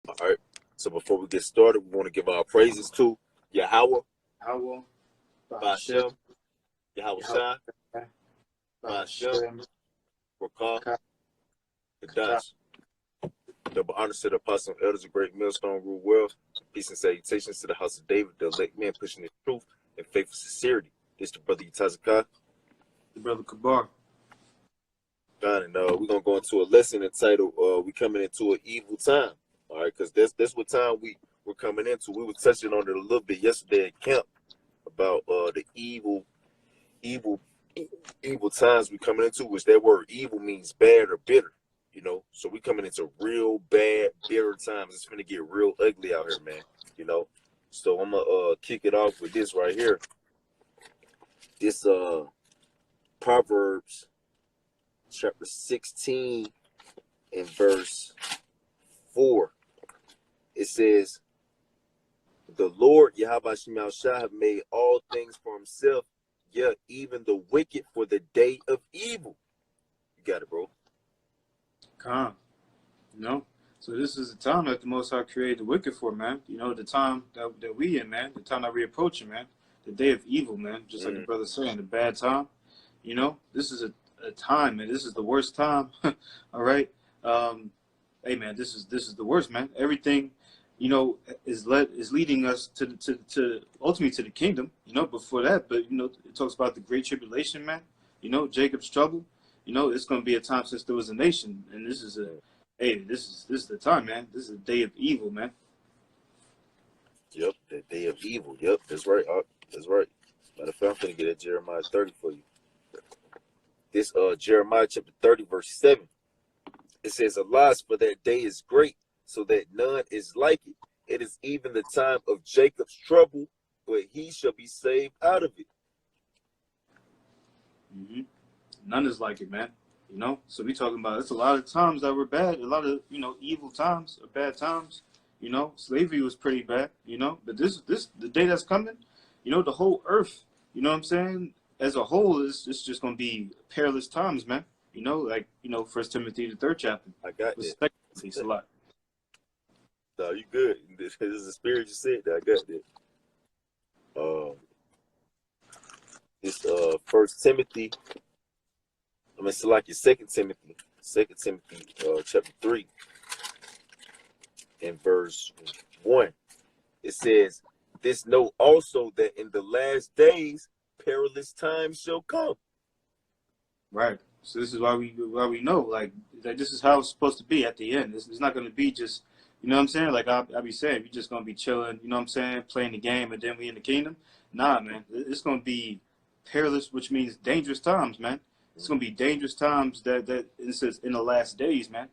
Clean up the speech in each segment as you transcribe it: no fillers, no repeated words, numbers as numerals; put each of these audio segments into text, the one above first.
All right. So before we get started, we want to give our praises to Yahweh, Howell, Bashem, Bashem, Yahweh Yahweh, Shai, Bashem, Bashem, Rakah, Kata. Kadash. Double honor to the apostle and elders of Great Millstone Rule World. Peace and salutations to the house of David, the elect man pushing his truth and faithful sincerity. This the brother Yatazakah. The brother Kabar. God, and we're gonna go into a lesson entitled "We Coming Into an Evil Time." All right, because that's what time we're coming into. We were touching on it a little bit yesterday at camp about the evil times we coming into, which that word evil means bad or bitter, so we coming into real bad, bitter times. It's gonna get real ugly out here, man. So I'm gonna kick it off with this right here. This Proverbs chapter 16 and verse 4. It says, the Lord Yahweh Shemel Shah have made all things for himself, yeah, even the wicked for the day of evil. You got it, bro. Khan. So this is the time that the Most High created the wicked for, man. The time that we in, man. The time that we approaching, man. The day of evil, man. Just like the brother saying, the bad time. This is a time, man. This is the worst time. All right. Hey, man, this is the worst, man. Everything, is leading us to ultimately to the kingdom. Before that, but it talks about the great tribulation, man. Jacob's trouble. It's going to be a time since there was a nation, and this is this is the time, man. This is a day of evil, man. Yep, the day of evil. Yep, that's right. That's right. Matter of fact, I'm gonna get at Jeremiah 30 for you. This Jeremiah chapter 30, verse 7. It says, alas, for that day is great, so that none is like it. It is even the time of Jacob's trouble, but he shall be saved out of it. Mm-hmm. None is like it, man. So we talking about it's a lot of times that were bad, a lot of evil times or bad times. Slavery was pretty bad. But this the day that's coming. The whole earth. What I'm saying, as a whole, it's just gonna be perilous times, man. First Timothy the 3rd chapter. I got that. It's a lot. No, you good. This is the spirit you said that. I got that. This First Timothy. It's like your Second Timothy chapter 3 and verse 1. It says, this know also that in the last days perilous times shall come. Right. So this is why we know like that this is how it's supposed to be at the end. It's not going to be just what I'm saying. Like I be saying, we're just going to be chilling. What I'm saying, playing the game, and then we in the kingdom. Nah, man. It's going to be perilous, which means dangerous times, man. It's going to be dangerous times that it says in the last days, man.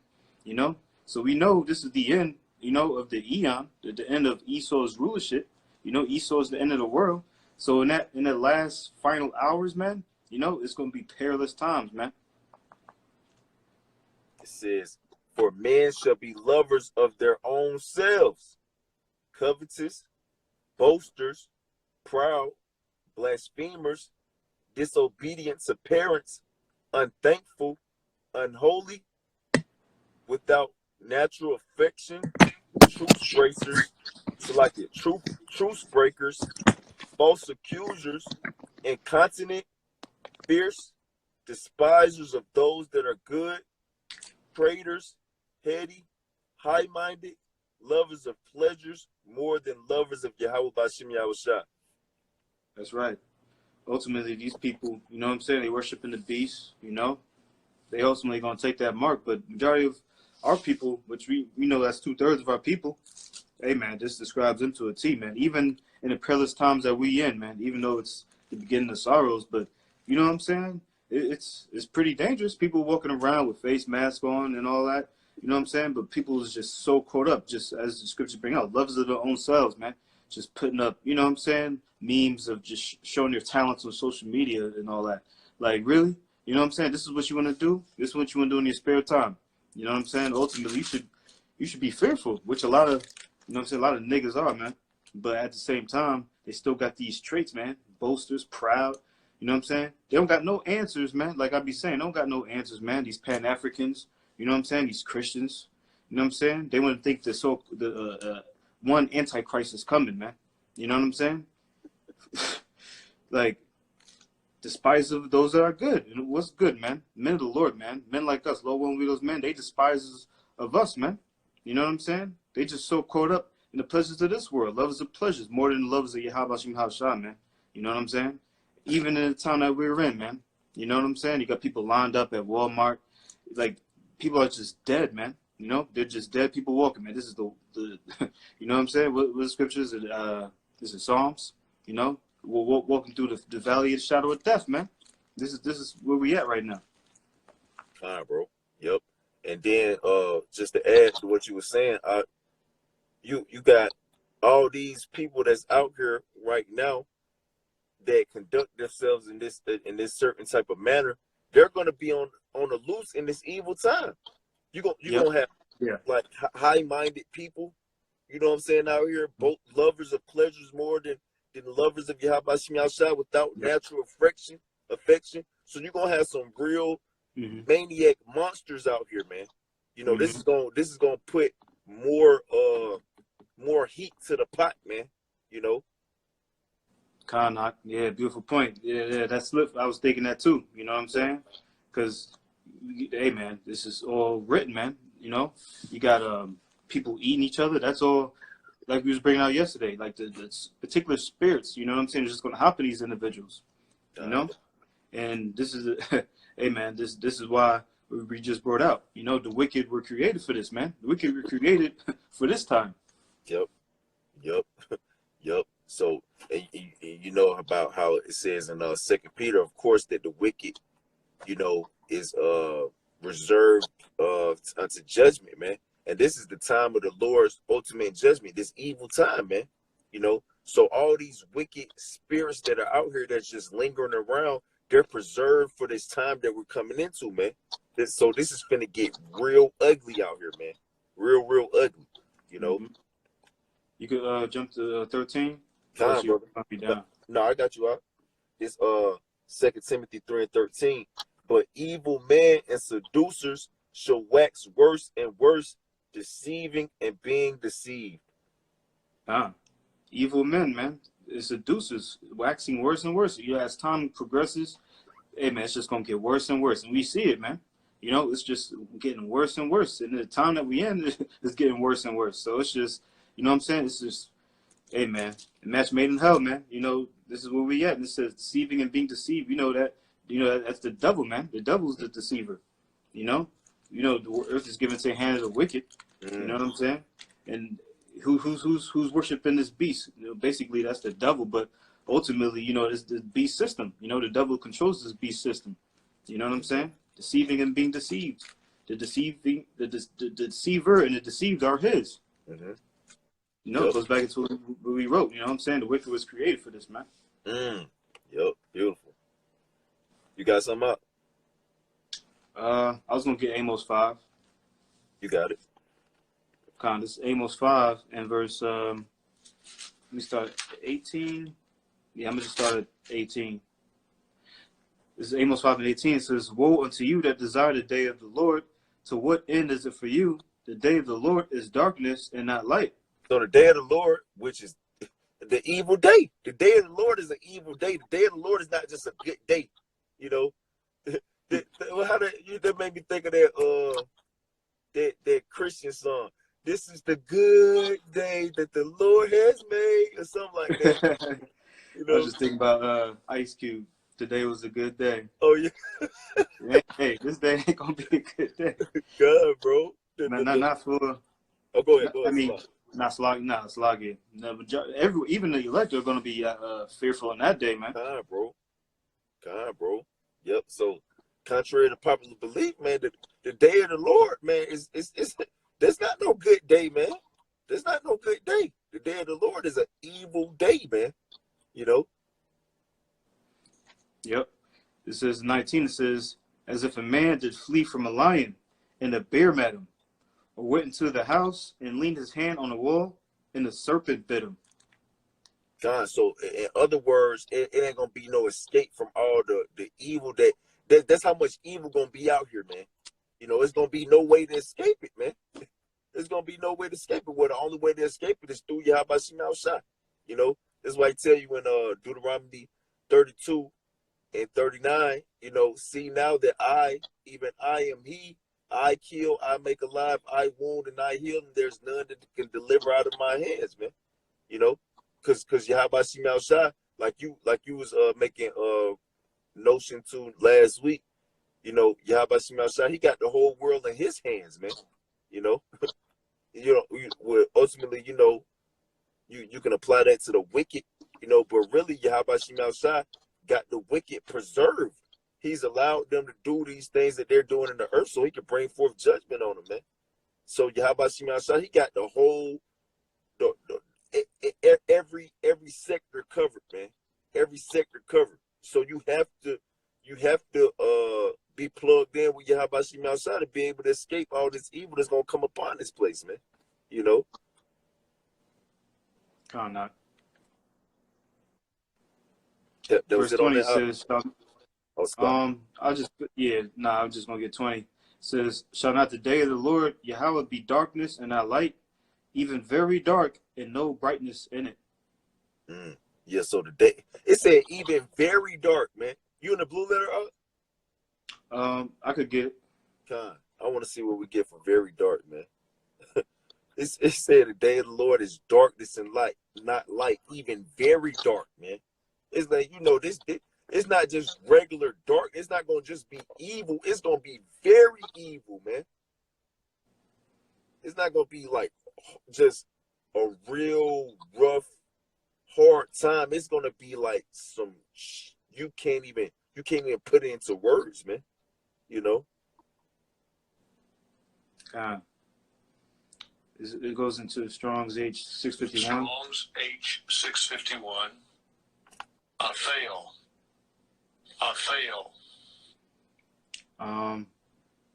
So we know this is the end. Of the eon, the end of Esau's rulership. Esau is the end of the world. So in that last final hours, man, it's going to be perilous times, man. It says, for men shall be lovers of their own selves, covetous, boasters, proud, blasphemers, disobedient to parents, unthankful, unholy, without natural affection, truce breakers, truce breakers, false accusers, incontinent, fierce, despisers of those that are good, traitors, heady, high-minded, lovers of pleasures more than lovers of Yahweh Bashem Yahushua. That's right. Ultimately, these people, what I'm saying, they worshiping the beast, they ultimately going to take that mark. But majority of our people, which we know that's 2/3 of our people, hey, man, this describes them to a T, man. Even in the perilous times that we in, man, even though it's the beginning of sorrows, but you know what I'm saying? It's pretty dangerous. People walking around with face masks on and all that, you know what I'm saying? But people is just so caught up, just as the scriptures bring out, lovers of their own selves, man. Just putting up, you know what I'm saying, memes of just showing their talents on social media and all that. Like, really? You know what I'm saying? This is what you want to do? This is what you want to do in your spare time. You know what I'm saying? Ultimately, you should be fearful, which a lot of, a lot of niggas are, man. But at the same time, they still got these traits, man. Boasters, proud. You know what I'm saying? They don't got no answers, man. Like I be saying, they don't got no answers, man. These Pan-Africans, you know what I'm saying? These Christians, You know what I'm saying? They want to think one antichrist is coming, man. You know what I'm saying? Like, despise of those that are good. And what's good, man? Men of the Lord, man. Men like us, low one those men, they despise of us, man. You know what I'm saying? They just so caught up in the pleasures of this world. Love is the pleasures more than the loves of Yahweh Shem Hashah, man. You know what I'm saying? Even in the town that we're in, man. You know what I'm saying? You got people lined up at Walmart. Like, people are just dead, man. You know, they're just dead people walking, man. This is the you know what I'm saying? What the scriptures? This is Psalms. You know, we're walking through the valley of the shadow of death, man. This is where we at right now. All right, bro. Yep. And then just to add to what you were saying, you got all these people that's out here right now that conduct themselves in this certain type of manner. They're gonna be on the loose in this evil time. You're gonna have like high-minded people, you know what I'm saying, out here, both lovers of pleasures more than lovers of Yahweh Shem Yahshua without natural affection. So you're gonna have some real maniac monsters out here, man. You know, this is gonna put more heat to the pot, man. You know. Karnak, yeah, beautiful point. Yeah, that's I was thinking that too. You know what I'm saying? Because, hey, man, this is all written, man. You know, you got people eating each other. That's all, like we was bringing out yesterday. Like the particular spirits, you know what I'm saying? It's just going to happen to these individuals. You know, and this is, hey, man, this is why we just brought out. You know, the wicked were created for this, man. The wicked were created for this time. Yep. So, you know about how it says in 2 Peter, of course, that the wicked, you know, is reserved unto judgment, man. And this is the time of the Lord's ultimate judgment, this evil time, man. You know, so all these wicked spirits that are out here that's just lingering around, they're preserved for this time that we're coming into, man. So this is finna get real ugly out here, man. Real ugly, you know. You could jump to 13. Time, brother. No, I got you out. It's 2 Timothy 3:13. But evil men and seducers shall wax worse and worse, deceiving and being deceived. Evil men, man. It's seducers waxing worse and worse. You know, as time progresses, hey, man, it's just gonna get worse and worse, and we see it, man. You know, it's just getting worse and worse, and the time that we in is getting worse and worse. So it's just, you know what I'm saying? It's just, hey, man, a match made in hell, man. You know, this is where we at. And it says deceiving and being deceived. You know, that's the devil, man. The devil's the deceiver. You know, the earth is given to the hand of the wicked. You know what I'm saying? And who's worshiping this beast? You know, basically, that's the devil. But ultimately, you know, it's the beast system. You know, the devil controls this beast system. You know what I'm saying? Deceiving and being deceived. The deceiver and the deceived are his. You know, it goes back into what we wrote. You know what I'm saying? The wicked was created for this, man. Yep, beautiful. You got something up? I was going to get Amos 5. You got it. This Amos 5 and verse, let me start at 18. Yeah, I'm going to just start at 18. This is Amos 5 and 18. It says, woe unto you that desire the day of the Lord. To what end is it for you? The day of the Lord is darkness and not light. So the day of the Lord, which is the evil day. The day of the Lord is an evil day. The day of the Lord is not just a good day. You know, that made me think of that Christian song. This is the good day that the Lord has made, or something like that. You know? I was just thinking about Ice Cube. Today was a good day. Oh yeah. Hey, this day ain't gonna be a good day. God, bro. Not for. Oh, go ahead. I mean, not sloggy. No, even the elect are gonna be fearful in that day, man. God, bro. Yep. So, contrary to popular belief, man, the day of the Lord, man, is there's not no good day, man. There's not no good day. The day of the Lord is an evil day, man. You know. Yep. It says 19. It says, as if a man did flee from a lion, and a bear met him, or went into the house and leaned his hand on the wall, and the serpent bit him. God, so in other words, it ain't gonna be no escape from all the evil that's how much evil gonna be out here, man. You know, it's gonna be no way to escape it, man. There's gonna be no way to escape it. Well, the only way to escape it is through Yahweh Shema Shai. You know, that's why I tell you in Deuteronomy 32 and 39, you know, see now that even I am he, I kill, I make alive, I wound, and I heal, and there's none that can deliver out of my hands, man. You know, because Yahweh Shema Shai, like you was making notion to last week, you know, Yahweh Shema Shai, he got the whole world in his hands, man. You know, ultimately, you know, you can apply that to the wicked, you know, but really Yahweh Shema Shai got the wicked preserved. He's allowed them to do these things that they're doing in the earth so he can bring forth judgment on them, man. So Yahweh Shema Shai, he got the whole every sector covered, man. Every sector covered. So you have to be plugged in with Yahweh Shema Shai to be able to escape all this evil that's gonna come upon this place, man. You know. Not. That was Verse it on 20 that. says, I'm just gonna get 20. It says, shall not the day of the Lord Yahweh be darkness and not light, even very dark and no brightness in it? Yeah, so the day it said even very dark, man. You in the blue letter up? I could get God, I want to see what we get for very dark, man. It said the day of the Lord is darkness and light, not light, even very dark, man. It's like, you know, this it's not just regular dark. It's not gonna just be evil. It's gonna be very evil, man. It's not gonna be like just a real rough, hard time. It's gonna be like some you can't even put it into words, man. You know. it goes into Strong's H651. Strong's H651. I fail.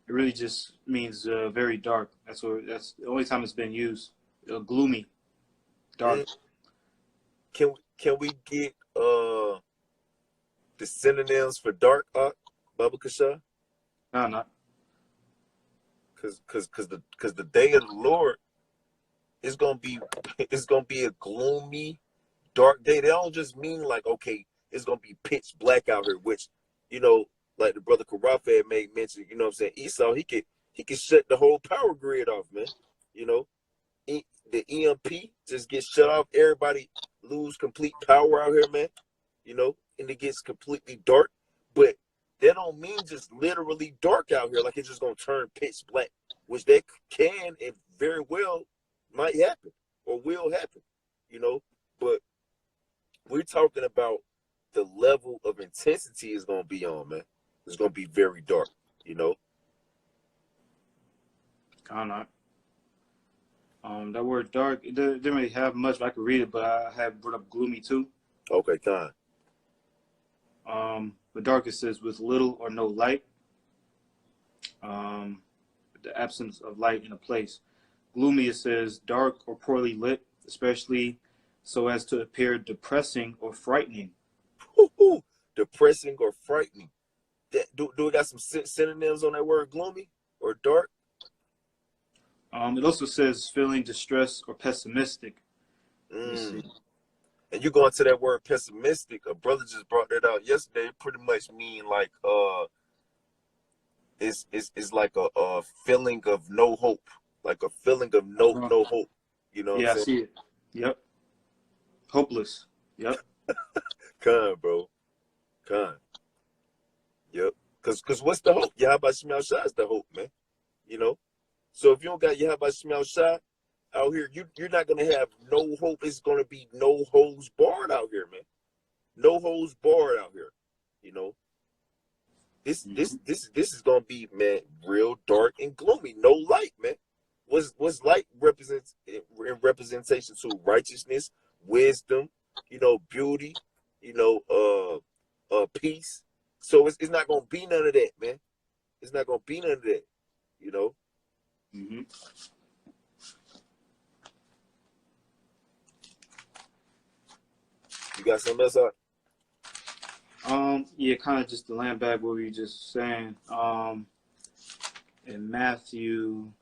It really just means very dark. That's the only time it's been used. Gloomy, dark. Can we get the synonyms for dark, Baba Kasha? No, not. Cause the day of the Lord is gonna be a gloomy, dark day. They don't just mean like, okay, it's gonna be pitch black out here, which, you know, like the brother Karafa had made mention, you know what I'm saying? Esau, he could shut the whole power grid off, man. You know, the EMP just gets shut off. Everybody lose complete power out here, man. You know, and it gets completely dark. But that don't mean just literally dark out here, like it's just gonna turn pitch black, which that can and very well might happen or will happen, you know. But we're talking about the level of intensity is gonna be on, man. It's gonna be very dark, you know. Not. That word dark, it didn't really have much. I could read it, but I have brought up gloomy too. Okay, fine. But dark, it says with little or no light. The absence of light in a place. Gloomy, it says dark or poorly lit, especially so as to appear depressing or frightening. Depressing or frightening. Do we got some synonyms on that word gloomy or dark? It also says feeling distressed or pessimistic. Let me see. And you go into that word pessimistic. A brother just brought that out yesterday. It pretty much mean like it's like a feeling of no hope, like a feeling of no hope. You know what I'm saying? I see it. Yep. Hopeless. Yep. Con, bro. Con. Yep. Cause what's the hope? Yahweh Shema Shai is the hope, man. You know? So if you don't got Yahweh Shema Shai out here, you're not gonna have no hope. It's gonna be no holes barred out here, man. No holes barred out here. You know? This is gonna be, man, real dark and gloomy. No light, man. What's light represents in representation to righteousness, wisdom, you know, beauty, you know, peace. So it's not gonna be none of that, man. It's not gonna be none of that, you know. Mm-hmm. You got something else out? Yeah, kind of just to land back what we were just saying. In Matthew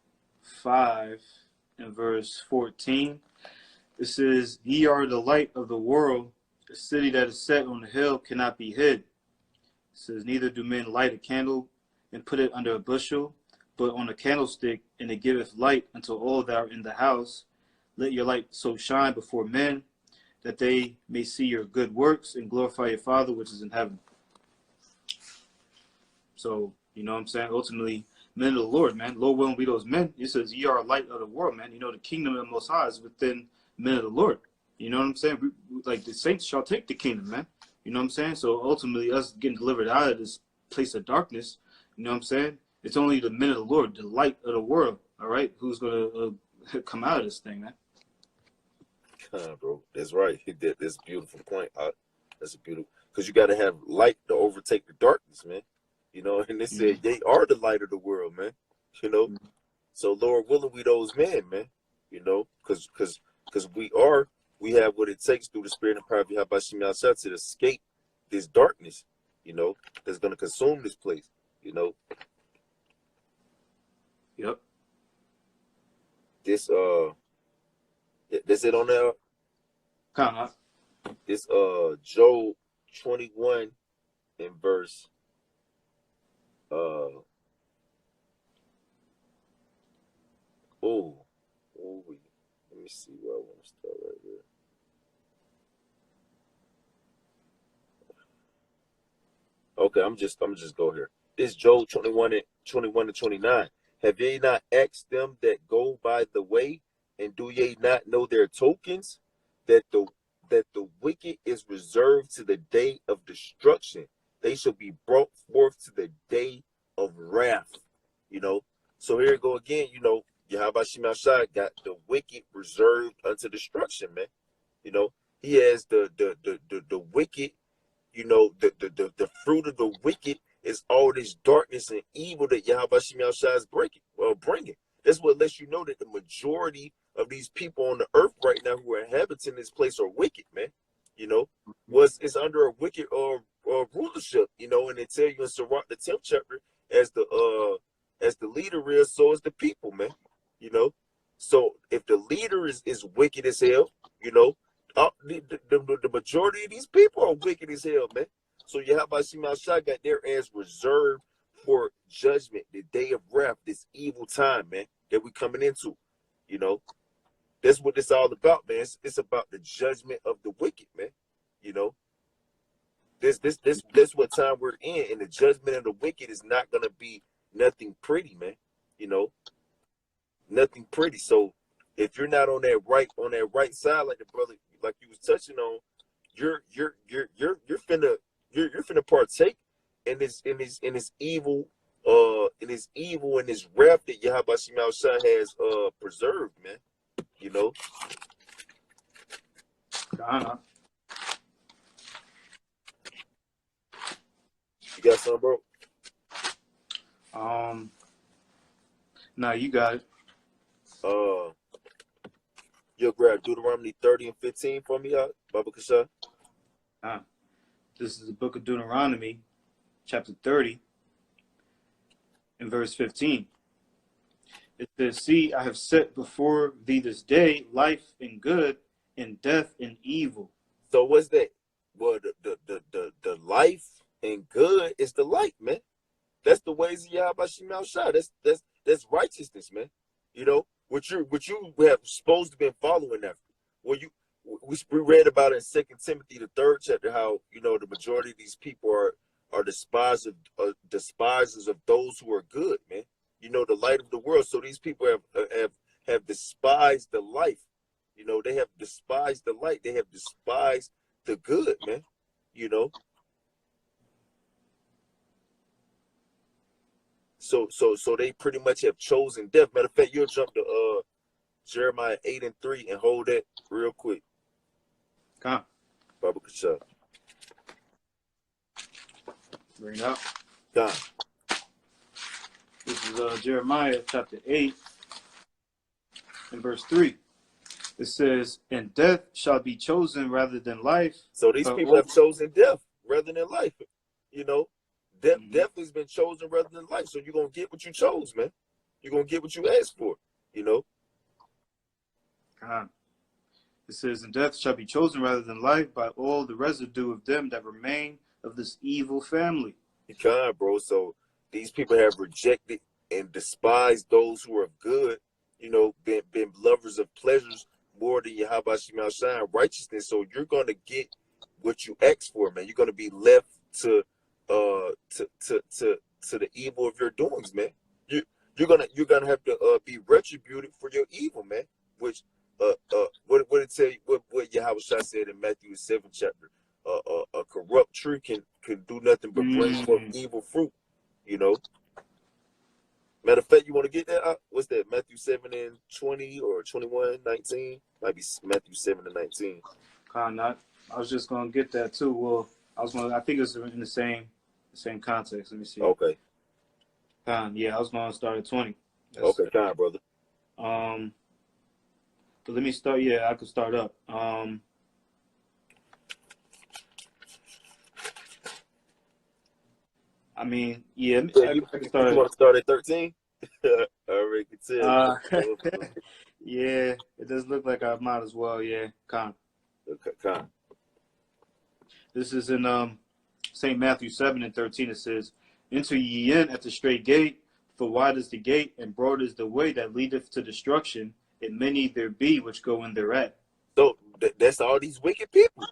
5, in verse 14. It says, "Ye are the light of the world. A city that is set on a hill cannot be hid." It says, "Neither do men light a candle and put it under a bushel, but on a candlestick, and it giveth light unto all that are in the house. Let your light so shine before men, that they may see your good works and glorify your Father which is in heaven." So, you know what I'm saying? Ultimately, men of the Lord, man. Lord willing, be those men. He says, "Ye are a light of the world," man. You know, the kingdom of the Most High is within men of the Lord. You know what I'm saying? Like the saints shall take the kingdom, man. You know what I'm saying? So ultimately, us getting delivered out of this place of darkness, you know what I'm saying? It's only the men of the Lord, the light of the world, all right, who's going to come out of this thing, man. Bro, that's right. That's a beautiful point. That's a beautiful, because you got to have light to overtake the darkness, man. You know, and they said they are the light of the world, man. You know, so Lord willing, we those men, man. You know, because we have what it takes through the Spirit and power of Yahweh Shem Yahshua to escape this darkness, you know, that's going to consume this place, you know. Yep. This, that's it on there. Kind of. This, Job 21 in verse, let me see where I want to start right here. Okay, I'm just go here. This Job 21 to 29. Have ye not asked them that go by the way, and do ye not know their tokens? That the wicked is reserved to the day of destruction. They shall be brought forth to the day of wrath. You know. So here we go again, you know, Yahweh Shem Yahshua got the wicked reserved unto destruction, man. You know, he has the wicked, you know, the fruit of the wicked is all this darkness and evil that Yahweh Shem Yahshua is bringing. That's what lets you know that the majority of these people on the earth right now who are inhabiting this place are wicked, man. You know, it's under a wicked rulership, you know, and they tell you in Sirach, the 10th chapter, as the leader is, so is the people, man. You know, so if the leader is wicked as hell, you know, the majority of these people are wicked as hell, man. So Yahweh Shem Yahshua got their ass reserved for judgment, the day of wrath, this evil time, man, that we coming into. You know, that's what it's all about, man. It's about the judgment of the wicked, man. You know, this what time we're in, and the judgment of the wicked is not gonna be nothing pretty, man. You know, nothing pretty. So if you're not on that right side, like the brother, like you was touching on, you're finna partake in this evil and this wrath that Yahweh Shem Yahshua has preserved, man. You know. You got something, bro? Nah, you got it. You'll grab Deuteronomy 30 and 15 for me, Baba Kasha. This is the book of Deuteronomy, chapter 30, and verse 15. It says, "See, I have set before thee this day life and good, and death and evil." So what's that? Well, the life and good is the light, man. That's the ways of Yahweh Shem Yahshua. That's righteousness, man. You know, what you have supposed to been following after. Well, we read about it in 2 Timothy, the 3rd chapter, how, you know, the majority of these people are despisers of those who are good, man. You know, the light of the world. So these people have despised the life. You know, they have despised the light. They have despised the good, man. You know. So they pretty much have chosen death. Matter of fact, you'll jump to Jeremiah 8 and 3 and hold that real quick. Come. Baba Kasha. Bring it up. Come. This is Jeremiah chapter 8 and verse 3. It says, "And death shall be chosen rather than life." So these people have chosen death rather than life. You know, death has been chosen rather than life. So you're going to get what you chose, man. You're going to get what you asked for, you know. God. It says, and death shall be chosen rather than life by all the residue of them that remain of this evil family. God, bro. So these people have rejected and despised those who are good, been lovers of pleasures more than Yahweh Shema Shine righteousness. So you're gonna get what you ask for, man. You're gonna be left to the evil of your doings, man. You're gonna have to be retributed for your evil, man. Which what it tell you, what Yahweh Shai said in Matthew 7th chapter. A corrupt tree can do nothing but bring forth evil fruit, you know. Matter of fact, you want to get that? What's that? Matthew 7:20 or 21:19? Might be Matthew 7:19. Not. I was just gonna get that too. Well, I think it's in the same context. Let me see. Okay. Yeah, I was gonna start at 20. Okay, brother. But let me start. Yeah, I could start up. I mean, yeah, I can start. You want to start at 13? I already can tell. Yeah, it does look like I might as well. Yeah, Okay, This is in St. Matthew 7:13. It says, "Enter ye in at the straight gate, for wide is the gate, and broad is the way that leadeth to destruction, and many there be which go in thereat." So that's all these wicked people.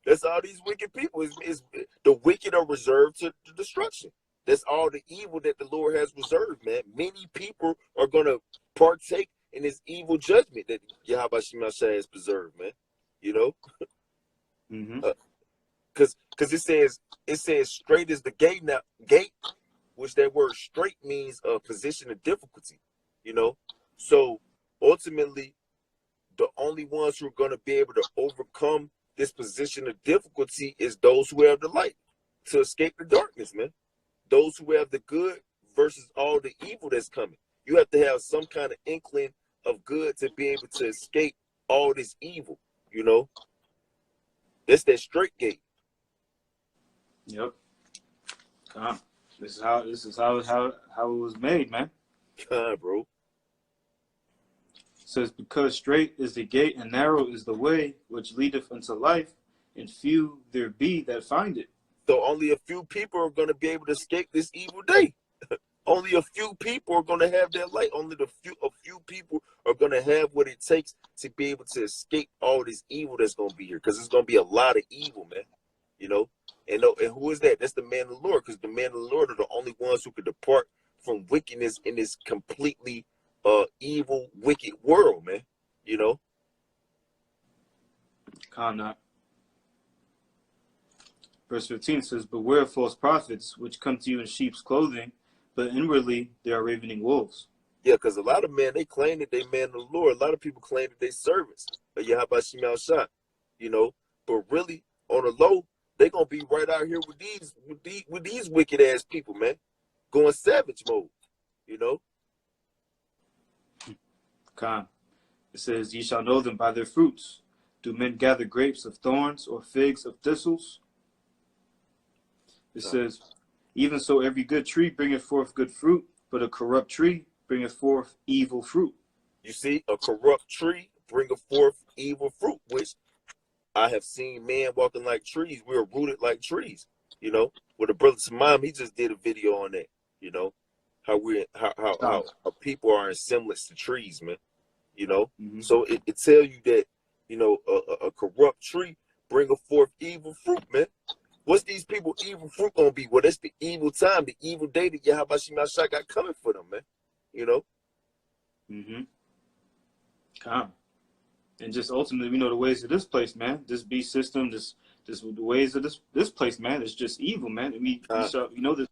That's all these wicked people. Is the wicked are reserved to destruction. That's all the evil that the Lord has reserved, man. Many people are gonna partake in this evil judgment that Yahweh Shema Shai has preserved, man. You know, because it says straight is the gate. Now gate, which that word straight means a position of difficulty. You know, so ultimately, the only ones who are gonna be able to overcome this position of difficulty is those who have the light to escape the darkness, man. Those who have the good versus all the evil that's coming. You have to have some kind of inkling of good to be able to escape all this evil, you know? That's that straight gate. Yep. This is how it was made, man. Bro. It says, because straight is the gate and narrow is the way which leadeth unto life, and few there be that find it. So only a few people are going to be able to escape this evil day. Only a few people are going to have that light. Only a few people are going to have what it takes to be able to escape all this evil that's going to be here. Because there's going to be a lot of evil, man. You know? And who is that? That's the man of the Lord. Because the man of the Lord are the only ones who could depart from wickedness in this completely evil, wicked world, man. You know? Not. Verse 15 says, beware of false prophets, which come to you in sheep's clothing, but inwardly they are ravening wolves. Yeah, because a lot of men, they claim that they man of the Lord. A lot of people claim that they servants of Yahweh Shema Shai, you know? But really, on the low, they going to be right out here with these wicked ass people, man. Going savage mode, you know? It says, ye shall know them by their fruits. Do men gather grapes of thorns or figs of thistles? It says, even so every good tree bringeth forth good fruit, but a corrupt tree bringeth forth evil fruit. You see, a corrupt tree bringeth forth evil fruit, which I have seen men walking like trees. We are rooted like trees, you know? With a brother Samam, he just did a video on that, you know? How people are in semblance to trees, man. You know, so it tell you that, you know, a corrupt tree bringeth forth evil fruit, man. What's these people evil fruit gonna be? Well, that's the evil time, the evil day that Yahweh Shema Shai got coming for them, man. You know. And just ultimately, we know the ways of this place, man. This beast system, this the ways of this place, man. It's just evil, man. I mean, you know this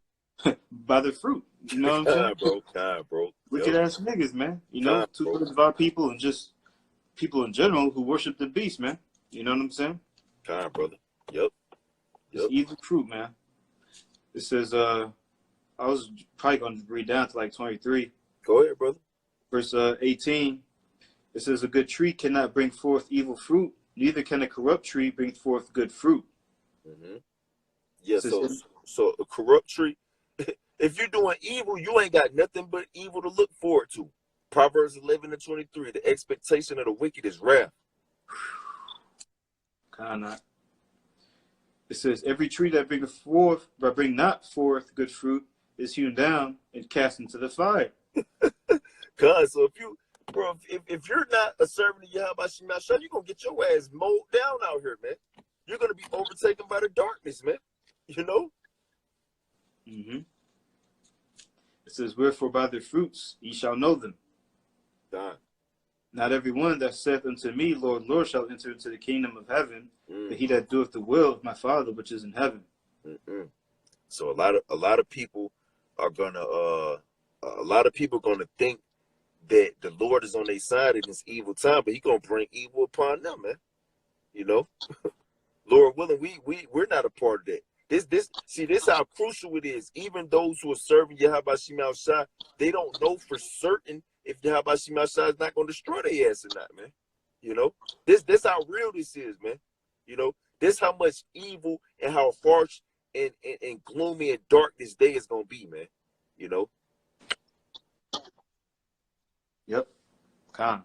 by the fruit. You know what I'm saying? Bro. Wicked ass niggas, man. You know, 2/3 of our people and just people in general who worship the beast, man. You know what I'm saying? Brother. Yep. It's evil fruit, man. It says, I was probably going to read down to like 23. Go ahead, brother. Verse 18. It says, a good tree cannot bring forth evil fruit, neither can a corrupt tree bring forth good fruit. Yeah, so a corrupt tree, if you're doing evil, you ain't got nothing but evil to look forward to. Proverbs 11:23. The expectation of the wicked is wrath. Cannot. It says, every tree that bringeth forth, but bring not forth good fruit, is hewn down and cast into the fire. Cause so if you're not a servant of Yahweh Shema Shah, you're gonna get your ass mowed down out here, man. You're gonna be overtaken by the darkness, man. You know? Mm-hmm. It says, wherefore by their fruits ye shall know them. God. Not every one that saith unto me, Lord, Lord, shall enter into the kingdom of heaven, Mm. but he that doeth the will of my Father which is in heaven. Mm-mm. So a lot of people are gonna think that the Lord is on their side in this evil time, but He gonna bring evil upon them, man. You know, Lord willing, we're not a part of that. This how crucial it is. Even those who are serving Yahweh Shema Shah, they don't know for certain if Yahweh Shema Shah is not gonna destroy their ass or not, man. You know, this how real this is, man. You know, this how much evil and how harsh and gloomy and dark this day is gonna be, man. You know. Yep. Con.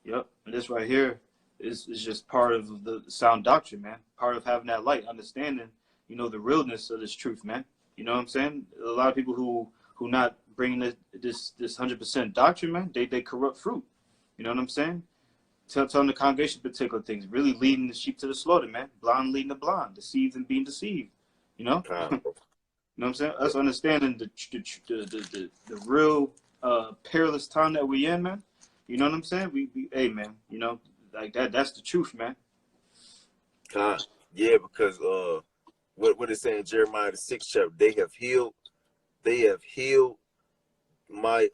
Yep. And this right here is just part of the sound doctrine, man. Part of having that light, understanding, you know, the realness of this truth, man. You know what I'm saying? A lot of people who not bringing this 100% doctrine, man, they corrupt fruit. You know what I'm saying? Telling the congregation particular things, really leading the sheep to the slaughter, man. Blind leading the blind, deceived and being deceived. You know? You know what I'm saying? Us understanding the real perilous time that we in, man. You know what I'm saying? We hey, man, you know, like that's the truth, man. Yeah, because what it's saying in Jeremiah the 6th chapter, they have healed my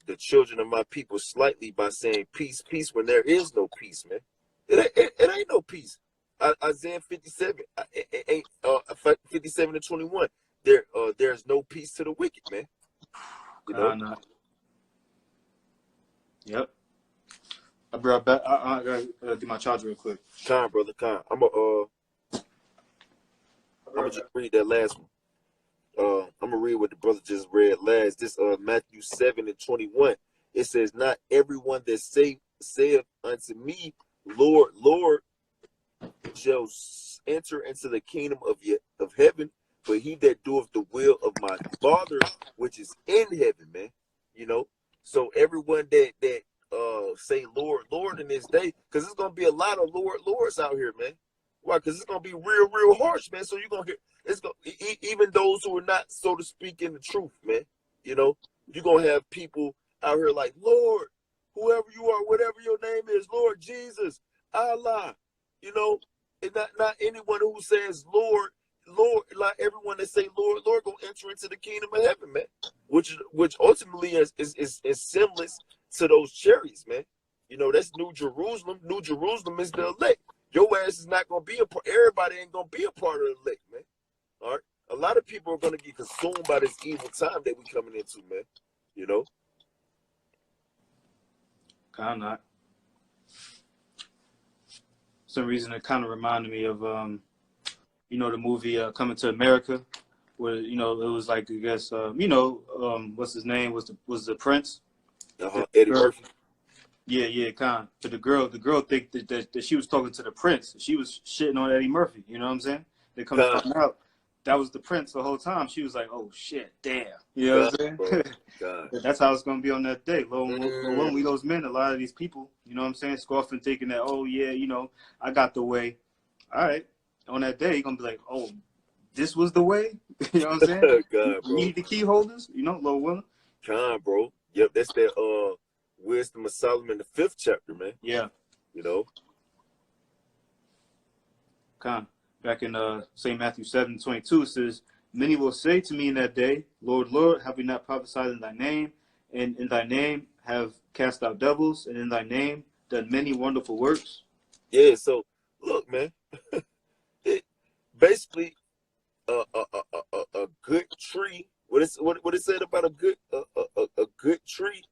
the children of my people slightly by saying peace, peace, when there is no peace, man. It ain't no peace. Isaiah 57, 57:21. There's no peace to the wicked, man. You know. Yep. I brought back. I gotta do my charger real quick. Brother, I'm gonna just read that last one. I'm gonna read what the brother just read last. This Matthew 7:21. It says, "Not everyone that saith unto me, Lord, Lord, shall enter into the kingdom of heaven, but he that doeth the will of my Father which is in heaven," man. You know. So everyone that say Lord, Lord in this day, because it's gonna be a lot of Lords out here, man. Why? Because it's gonna be real harsh, man. So you're gonna hear even those who are not, so to speak, in the truth, man. You know, you're gonna have people out here like, Lord, whoever you are, whatever your name is, Lord Jesus, Allah. You know, and not anyone who says Lord, Lord, like everyone that say Lord, Lord, gonna enter into the kingdom of heaven, man. Which ultimately is similar to those chariots, man. You know, that's New Jerusalem. New Jerusalem is the elect. Your ass is not gonna be a part. Everybody ain't gonna be a part of the elect, man. All right. A lot of people are gonna get consumed by this evil time that we coming into, man. You know. Kind of not. Some reason it kind of reminded me of you know, the movie Coming to America, where, you know, it was like, I guess you know, what's his name was the prince. Eddie Murphy. Yeah, kind. But the girl think that she was talking to the prince. She was shitting on Eddie Murphy. You know what I'm saying? They come to find out that was the prince the whole time. She was like, "Oh shit, damn." You know what I'm saying? That's how it's gonna be on that day. Lo and we those men, a lot of these people, you know what I'm saying, scoffing, thinking that, oh yeah, you know, I got the way. All right, on that day, you're gonna be like, oh, this was the way. You know what I'm saying? God, you need the key holders, you know, Lord willing. Bro. Yep, that's that Wisdom of Solomon, the 5th chapter, man. Yeah. You know. Back in St. Matthew 7:22, it says, "Many will say to me in that day, Lord, Lord, have we not prophesied in thy name? And in thy name have cast out devils, and in thy name done many wonderful works?" Yeah, so look, man. Basically a good tree. What it said about a good tree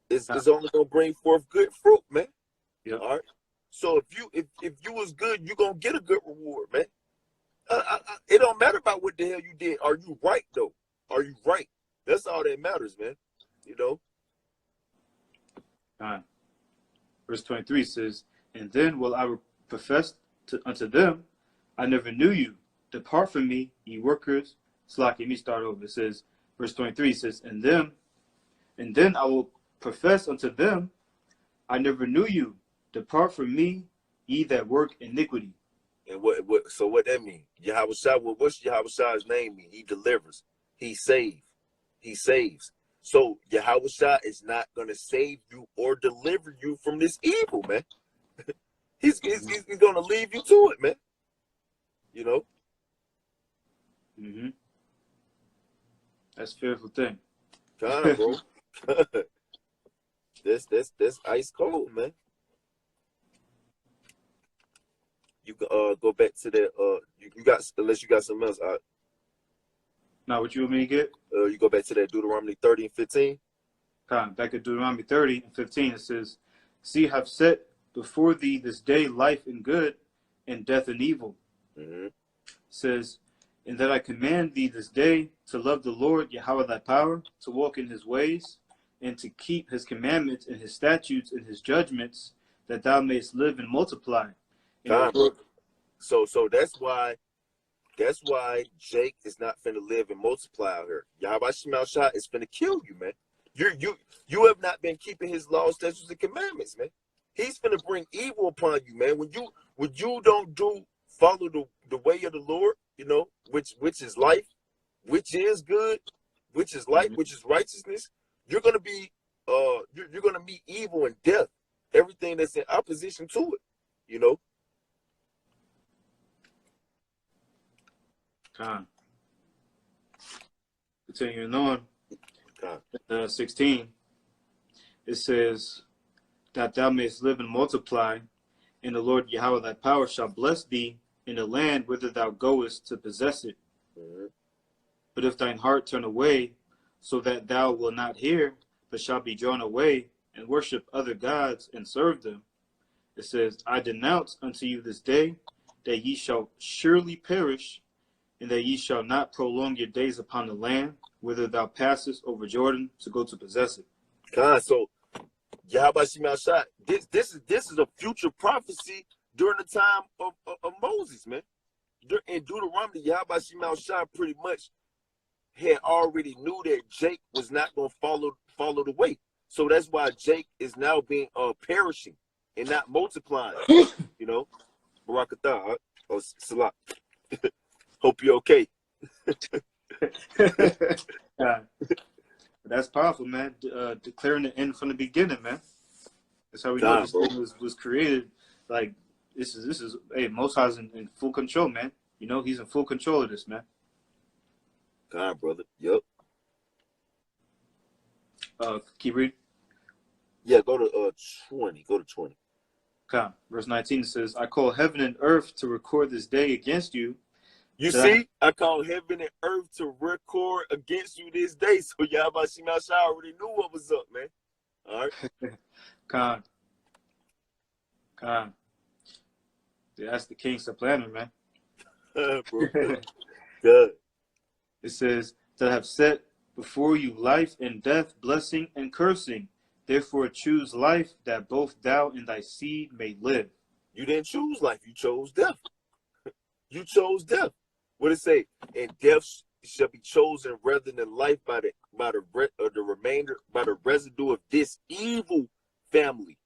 is only gonna bring forth good fruit, man. Yep. All right. So if you was good, you gonna get a good reward, man. It don't matter about what the hell you did. Are you right though? Are you right? That's all that matters, man. You know. Verse 23 says, and then will I profess unto them, I never knew you. Depart from me, ye workers. Slack, let me start over. It says, verse 23 says, and then I will profess unto them, I never knew you. Depart from me, ye that work iniquity. And so what that mean? Yahweh Shai, what's Yahweh Shai's name mean? He delivers. He saves. He saves. So Yahweh Shai is not going to save you or deliver you from this evil, man. He's going to leave you to it, man. You know? Mm-hmm. That's a fearful thing. God, bro. That's ice cold, man. You can go back to that. You got, unless you got something else. Now, what you want me to get? You go back to that Deuteronomy 30 and 15. Back at Deuteronomy 30 and 15, it says, see, I have set before thee this day life and good, and death and evil. Mm-hmm. It says, and that I command thee this day to love the Lord Yahweh thy power, to walk in his ways, and to keep his commandments and his statutes and his judgments, that thou mayest live and multiply. So that's why Jake is not finna live and multiply out here. Yahweh Shai is finna kill you, man. You have not been keeping his laws, statutes, and commandments, man. He's finna bring evil upon you, man. When you don't follow the way of the Lord, you know, which is life, which is good, which is light, which is righteousness, you're gonna be you're gonna meet evil and death, everything that's in opposition to it, you know. Continuing on, 16, it says, that thou mayest live and multiply, and the Lord Yahweh thy power shall bless thee in the land whither thou goest to possess it. Mm-hmm. But if thine heart turn away, so that thou wilt not hear, but shalt be drawn away, and worship other gods, and serve them, it says, I denounce unto you this day, that ye shall surely perish, and that ye shall not prolong your days upon the land, whither thou passest over Jordan to go to possess it. So Yahweh Shai, this is a future prophecy during the time of Moses, man. In Deuteronomy, Yahweh Shai pretty much had already knew that Jake was not going to follow the way. So that's why Jake is now being perishing and not multiplying. You know, Barakatah, Salah. Hope you're okay. That's powerful, man. Declaring the end from the beginning, man. That's how we know this thing was created. Like this is hey, Most High's in full control, man. You know, he's in full control of this, man. God, brother. Yep. Keep reading. Yeah, go to 20. Go to 20. Okay. Verse 19 says, I call heaven and earth to record this day against you. You see, I call heaven and earth to record against you this day. So Yahweh Shai already knew what was up, man. All right. Con. Yeah, that's the king supplanter, man. Bro. Good. It says, that I have set before you life and death, blessing and cursing. Therefore choose life, that both thou and thy seed may live. You didn't choose life. You chose death. You chose death. What did it say? And death shall be chosen rather than life by the residue of this evil family,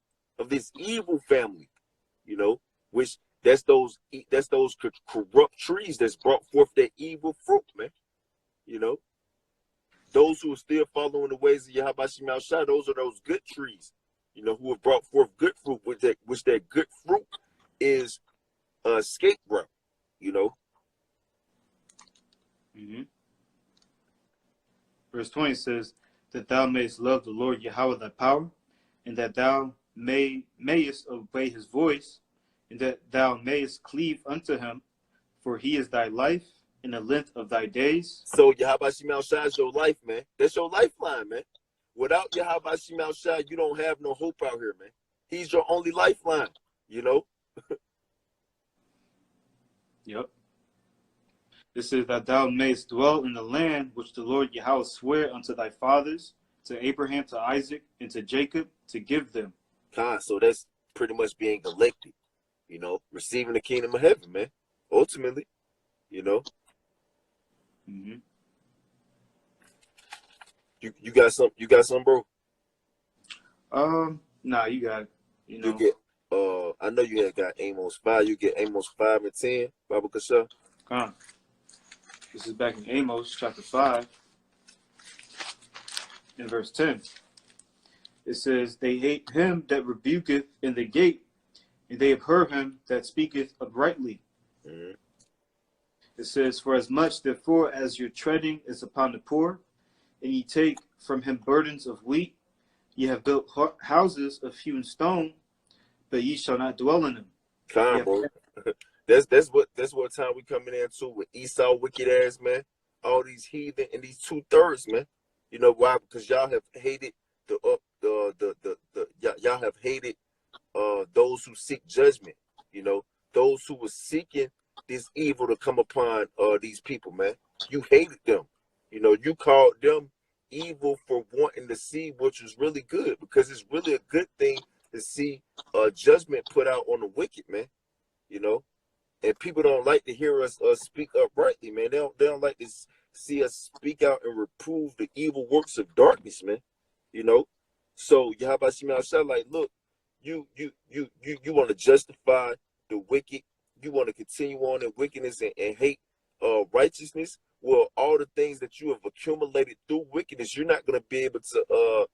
you know, which that's those corrupt trees that's brought forth that evil fruit, man. You know, those who are still following the ways of Yahweh Shai, those are those good trees, you know, who have brought forth good fruit, which that good fruit is scapegoat, you know. Mm-hmm. Verse 20 says, that thou mayest love the Lord Yahweh thy power, and that thou mayest obey his voice, and that thou mayest cleave unto him, for he is thy life in the length of thy days. So Yahweh Shai is your life, man. That's your lifeline, man. Without Yahweh Shai, you don't have no hope out here, man. He's your only lifeline, you know. Yep. It says that thou mayest dwell in the land which the Lord Yahweh sware unto thy fathers, to Abraham, to Isaac, and to Jacob, to give them. So that's pretty much being elected, receiving the kingdom of heaven, man. Ultimately, you know. Mm-hmm. You got some, bro. Nah, you got it. You get I know you had got Amos 5. You get Amos 5 and 10, Baba Kasha. This is back in Amos chapter 5 in verse 10. It says, they hate him that rebuketh in the gate, and they abhor him that speaketh uprightly. Mm-hmm. It says, for as much therefore as your treading is upon the poor, and ye take from him burdens of wheat, ye have built houses of hewn stone, but ye shall not dwell in them. Bro. That's what time we coming into with Esau wicked ass, man. All these heathen and these 2/3, man. You know why? Because y'all have hated y'all have hated those who seek judgment. Those who were seeking this evil to come upon these people, man. You hated them. You called them evil for wanting to see what was really good, because it's really a good thing to see judgment put out on the wicked, man. And people don't like to hear us speak uprightly, man. They don't like to see us speak out and reprove the evil works of darkness, man. So Yahweh Shemel, like, look, you want to justify the wicked, you want to continue on in wickedness and hate righteousness. Well, all the things that you have accumulated through wickedness, you're not gonna be able to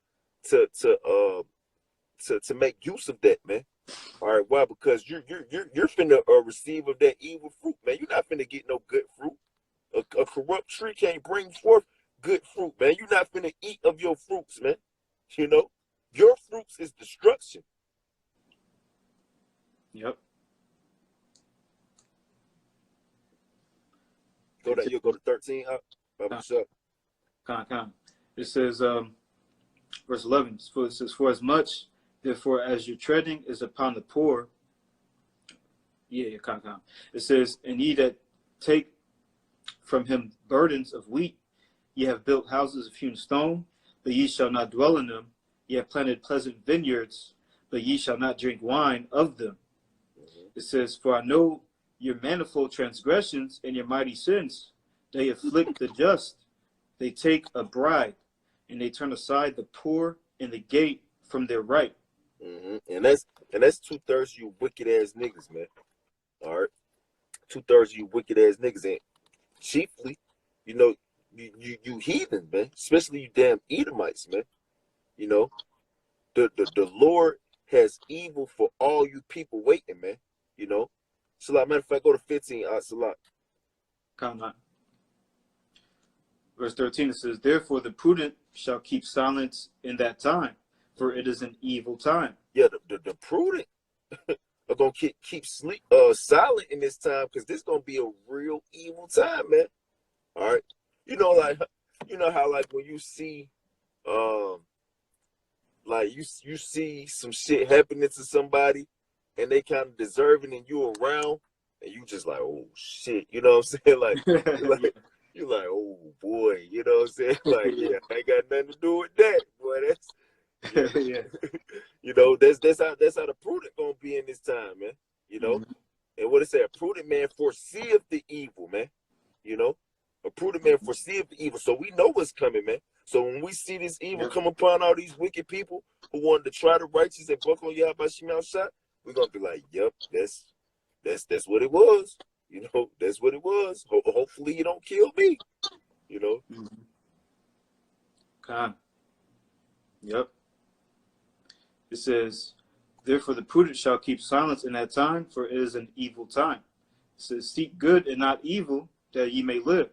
make use of that, man. All right, why? Because you're finna receive of that evil fruit, man. You're not finna get no good fruit. A corrupt tree can't bring forth good fruit, man. You're not finna eat of your fruits, man. Your fruits is destruction. Yep. You'll go to 13. It says, verse 11. It says, for as much therefore as your treading is upon the poor. It says, and ye that take from him burdens of wheat, ye have built houses of hewn stone, but ye shall not dwell in them. Ye have planted pleasant vineyards, but ye shall not drink wine of them. Mm-hmm. It says, for I know your manifold transgressions and your mighty sins. They afflict the just. They take a bribe, and they turn aside the poor in the gate from their right. Mm-hmm. And that's 2/3 you wicked ass niggas, man. All right, 2/3 you wicked ass niggas, and chiefly, you heathens, man. Especially you damn Edomites, man. The Lord has evil for all you people waiting, man. Salat, matter of fact, go to 15. Salat. Verse 13, it says, therefore the prudent shall keep silence in that time, for it is an evil time. Yeah, the prudent are gonna keep silent in this time, because this gonna be a real evil time, man. All right, how like when you see, like you see some shit happening to somebody, and they kind of deserve it, and you around, and you just like, oh shit, you know what I'm saying? Like you're like, oh boy, you know what I'm saying? Like, yeah, I ain't got nothing to do with that, boy. That's that's how the prudent gonna be in this time, man. Mm-hmm. And what it say, a prudent man foreseeth the evil, man. A prudent man foreseeth the evil. So we know what's coming, man. So when we see this evil come upon all these wicked people who wanted to try the righteous and buck on Yahweh Shemel Shah, we're gonna be like, yep, that's what it was. That's what it was. Hopefully you don't kill me. Mm-hmm. Yep. It says, therefore the prudent shall keep silence in that time, for it is an evil time. It says, seek good and not evil, that ye may live.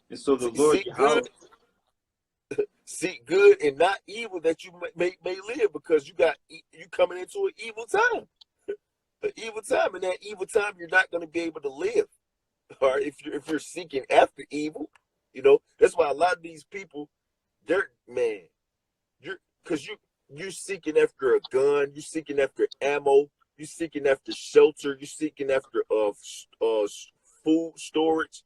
And so the Lord seek good and not evil, that you may live, because you coming into an evil time. An evil time. In that evil time, you're not going to be able to live. All right, if you're seeking after evil, that's why a lot of these people, you're seeking after a gun, you're seeking after ammo, you're seeking after shelter, you're seeking after food storage.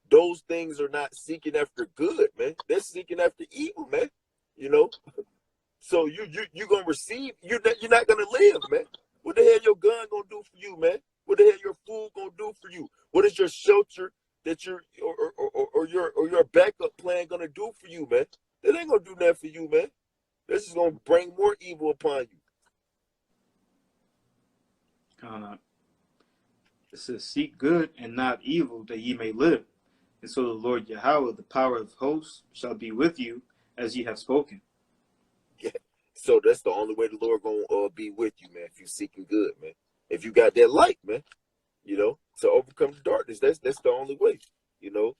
Those things are not seeking after good, man. They're seeking after evil, man. So you gonna receive. You're not gonna live, man. What the hell your gun gonna do for you, man? What the hell your food gonna do for you? What is your shelter that your backup plan gonna do for you, man? That ain't gonna do nothing for you, man. This is gonna bring more evil upon you. It says, seek good and not evil, that ye may live. And so the Lord Yahweh, the power of hosts, shall be with you, as ye have spoken. Yeah. So that's the only way the Lord gonna be with you, man. If you seeking good, man. If you got that light, man, to overcome the darkness, that's the only way, You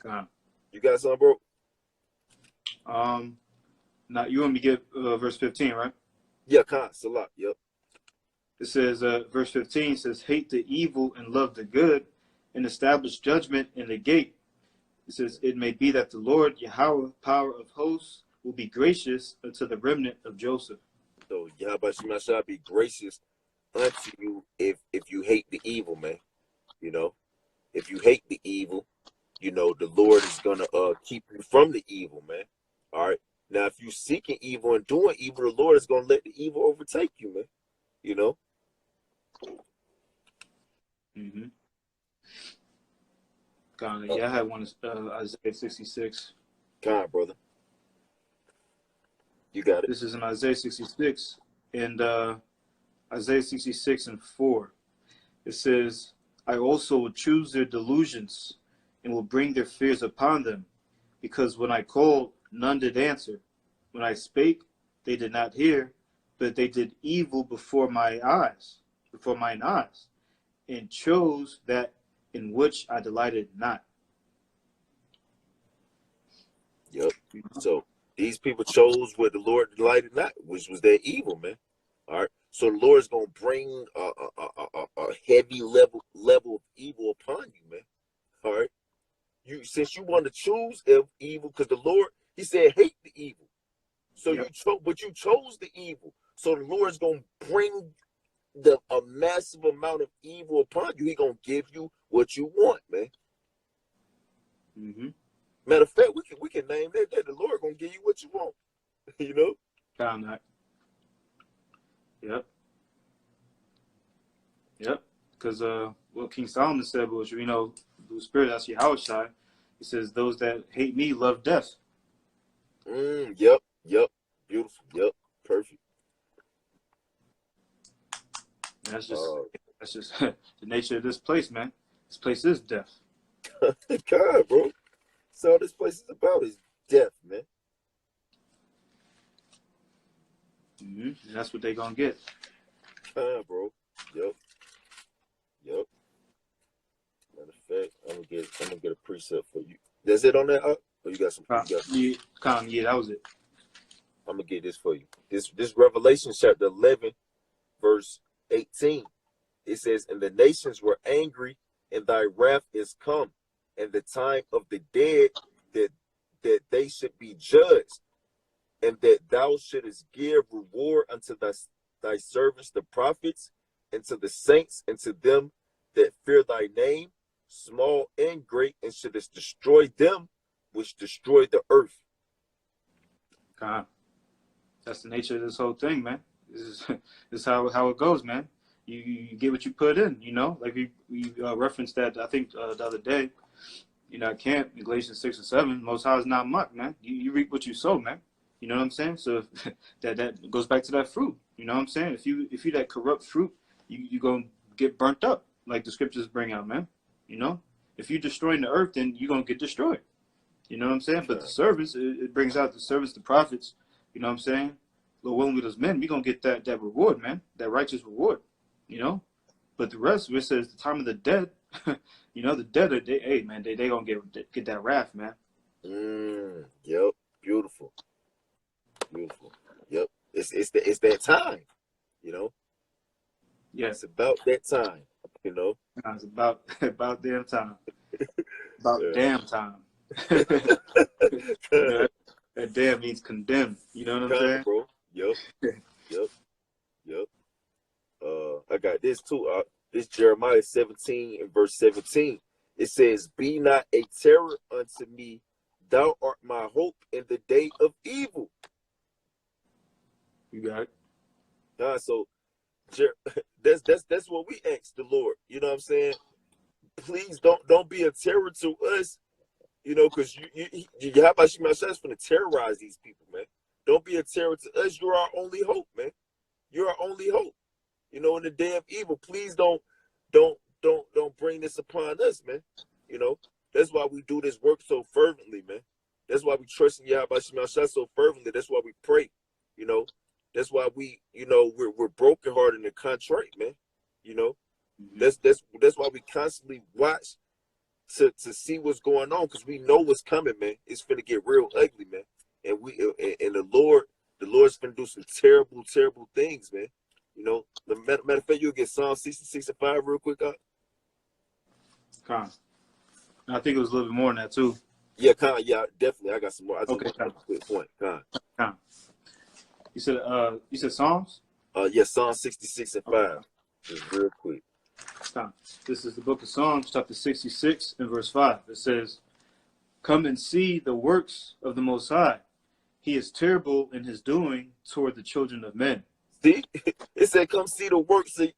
got something, bro? Now you want me to get verse 15, right? Yeah, Salat. Yep. It says, verse 15 says, hate the evil and love the good, and establish judgment in the gate. It says, it may be that the Lord Yahweh, power of hosts, will be gracious unto the remnant of Joseph. So Yahweh shall be gracious unto you if you hate the evil, man. If you hate the evil, the Lord is gonna keep you from the evil, man. All right. Now, if you seeking evil and doing evil, the Lord is gonna let the evil overtake you, man. Mm-hmm. Yeah, I had one, Isaiah 66. Brother. You got it. This is in Isaiah 66, and Isaiah 66 and 4. It says, I also will choose their delusions and will bring their fears upon them, because when I called, none did answer. When I spake, they did not hear, but they did evil before mine eyes, and chose that in which I delighted not. Yep. So these people chose what the Lord delighted not, which was their evil, man. All right. So the Lord is gonna bring a heavy level of evil upon you, man. All right. Since you want to choose evil, because the Lord, He said, hate the evil. So Yep. you chose the evil. So the Lord is gonna bring a massive amount of evil upon you. He gonna give you what you want, man. Mm-hmm. Matter of fact, we can name that the Lord gonna give you what you want. Found that. Yep. Because what King Solomon said was, the spirit that's Yahushua. He says, those that hate me love death. Yep. Beautiful. Yep. Perfect. And that's just the nature of this place, man. This place is death. God, bro. That's all this place is about is death, man. Mm-hmm. And that's what they gonna get. Bro. Yep. Matter of fact, I'm gonna get a precept for you. That's it on that? Or you got some? Yeah, that was it. I'm gonna get this for you. This Revelation chapter 11, verse 18. It says, "And the nations were angry, and thy wrath is come, and the time of the dead that they should be judged, and that thou shouldest give reward unto thy servants the prophets, and to the saints, and to them that fear thy name, small and great, and shouldest destroy them which destroy the earth." That's the nature of this whole thing, man. This is how it goes, man. You get what you put in, like we referenced that, I think, the other day, at camp in Galatians 6 and 7. Most High is not mocked, man. You reap what you sow, man. You know what I'm saying? So that goes back to that fruit. You know what I'm saying? If you that corrupt fruit, you gonna get burnt up, like the scriptures bring out, man. If you're destroying the earth, then you're gonna get destroyed. You know what I'm saying? But the service, it brings out the service, the prophets. You know what I'm saying? Lord willing, with us men, we gonna get that reward, man. That righteous reward. But the rest of it says the time of the dead. The dead are hey man, they gonna get that wrath, man. Yep. Beautiful. Yep. It's that time. Yeah. It's about that time. It's about damn time. About damn time. That damn means condemned. You know what I'm saying? Bro. Yep. I got this too. This Jeremiah 17 and verse 17. It says, "Be not a terror unto me, thou art my hope in the day of evil. You got it. So that's what we ask the Lord. You know what I'm saying? Please don't be a terror to us. You know, because how about Shemashah's going to terrorize these people, man? Don't be a terror to us. You're our only hope, man. You're our only hope. You know, in the day of evil, please don't bring this upon us, man. You know, that's why we do this work so fervently, man. That's why we trust in Yahweh Shemashah so fervently. That's why we pray. You know, that's why we, you know, we're brokenhearted and contrite, man. You know, that's why we constantly watch to see what's going on, because we know what's coming, man. It's finna get real ugly, man. And the Lord's gonna do some terrible, terrible things, man. You know, the matter of fact, you'll get Psalm 66 and 5 real quick, Con. I think it was a little bit more than that too. Yeah, yeah, definitely. I got some more. I just Okay, want to make a quick point, Con. You said Psalms? Yeah, Psalm 66 and 5. Okay. Just real quick. This is the book of Psalms, chapter 66 and verse 5. It says, "Come and see the works of the Most High. He is terrible in his doing toward the children of men." See, it said, "Come see the works of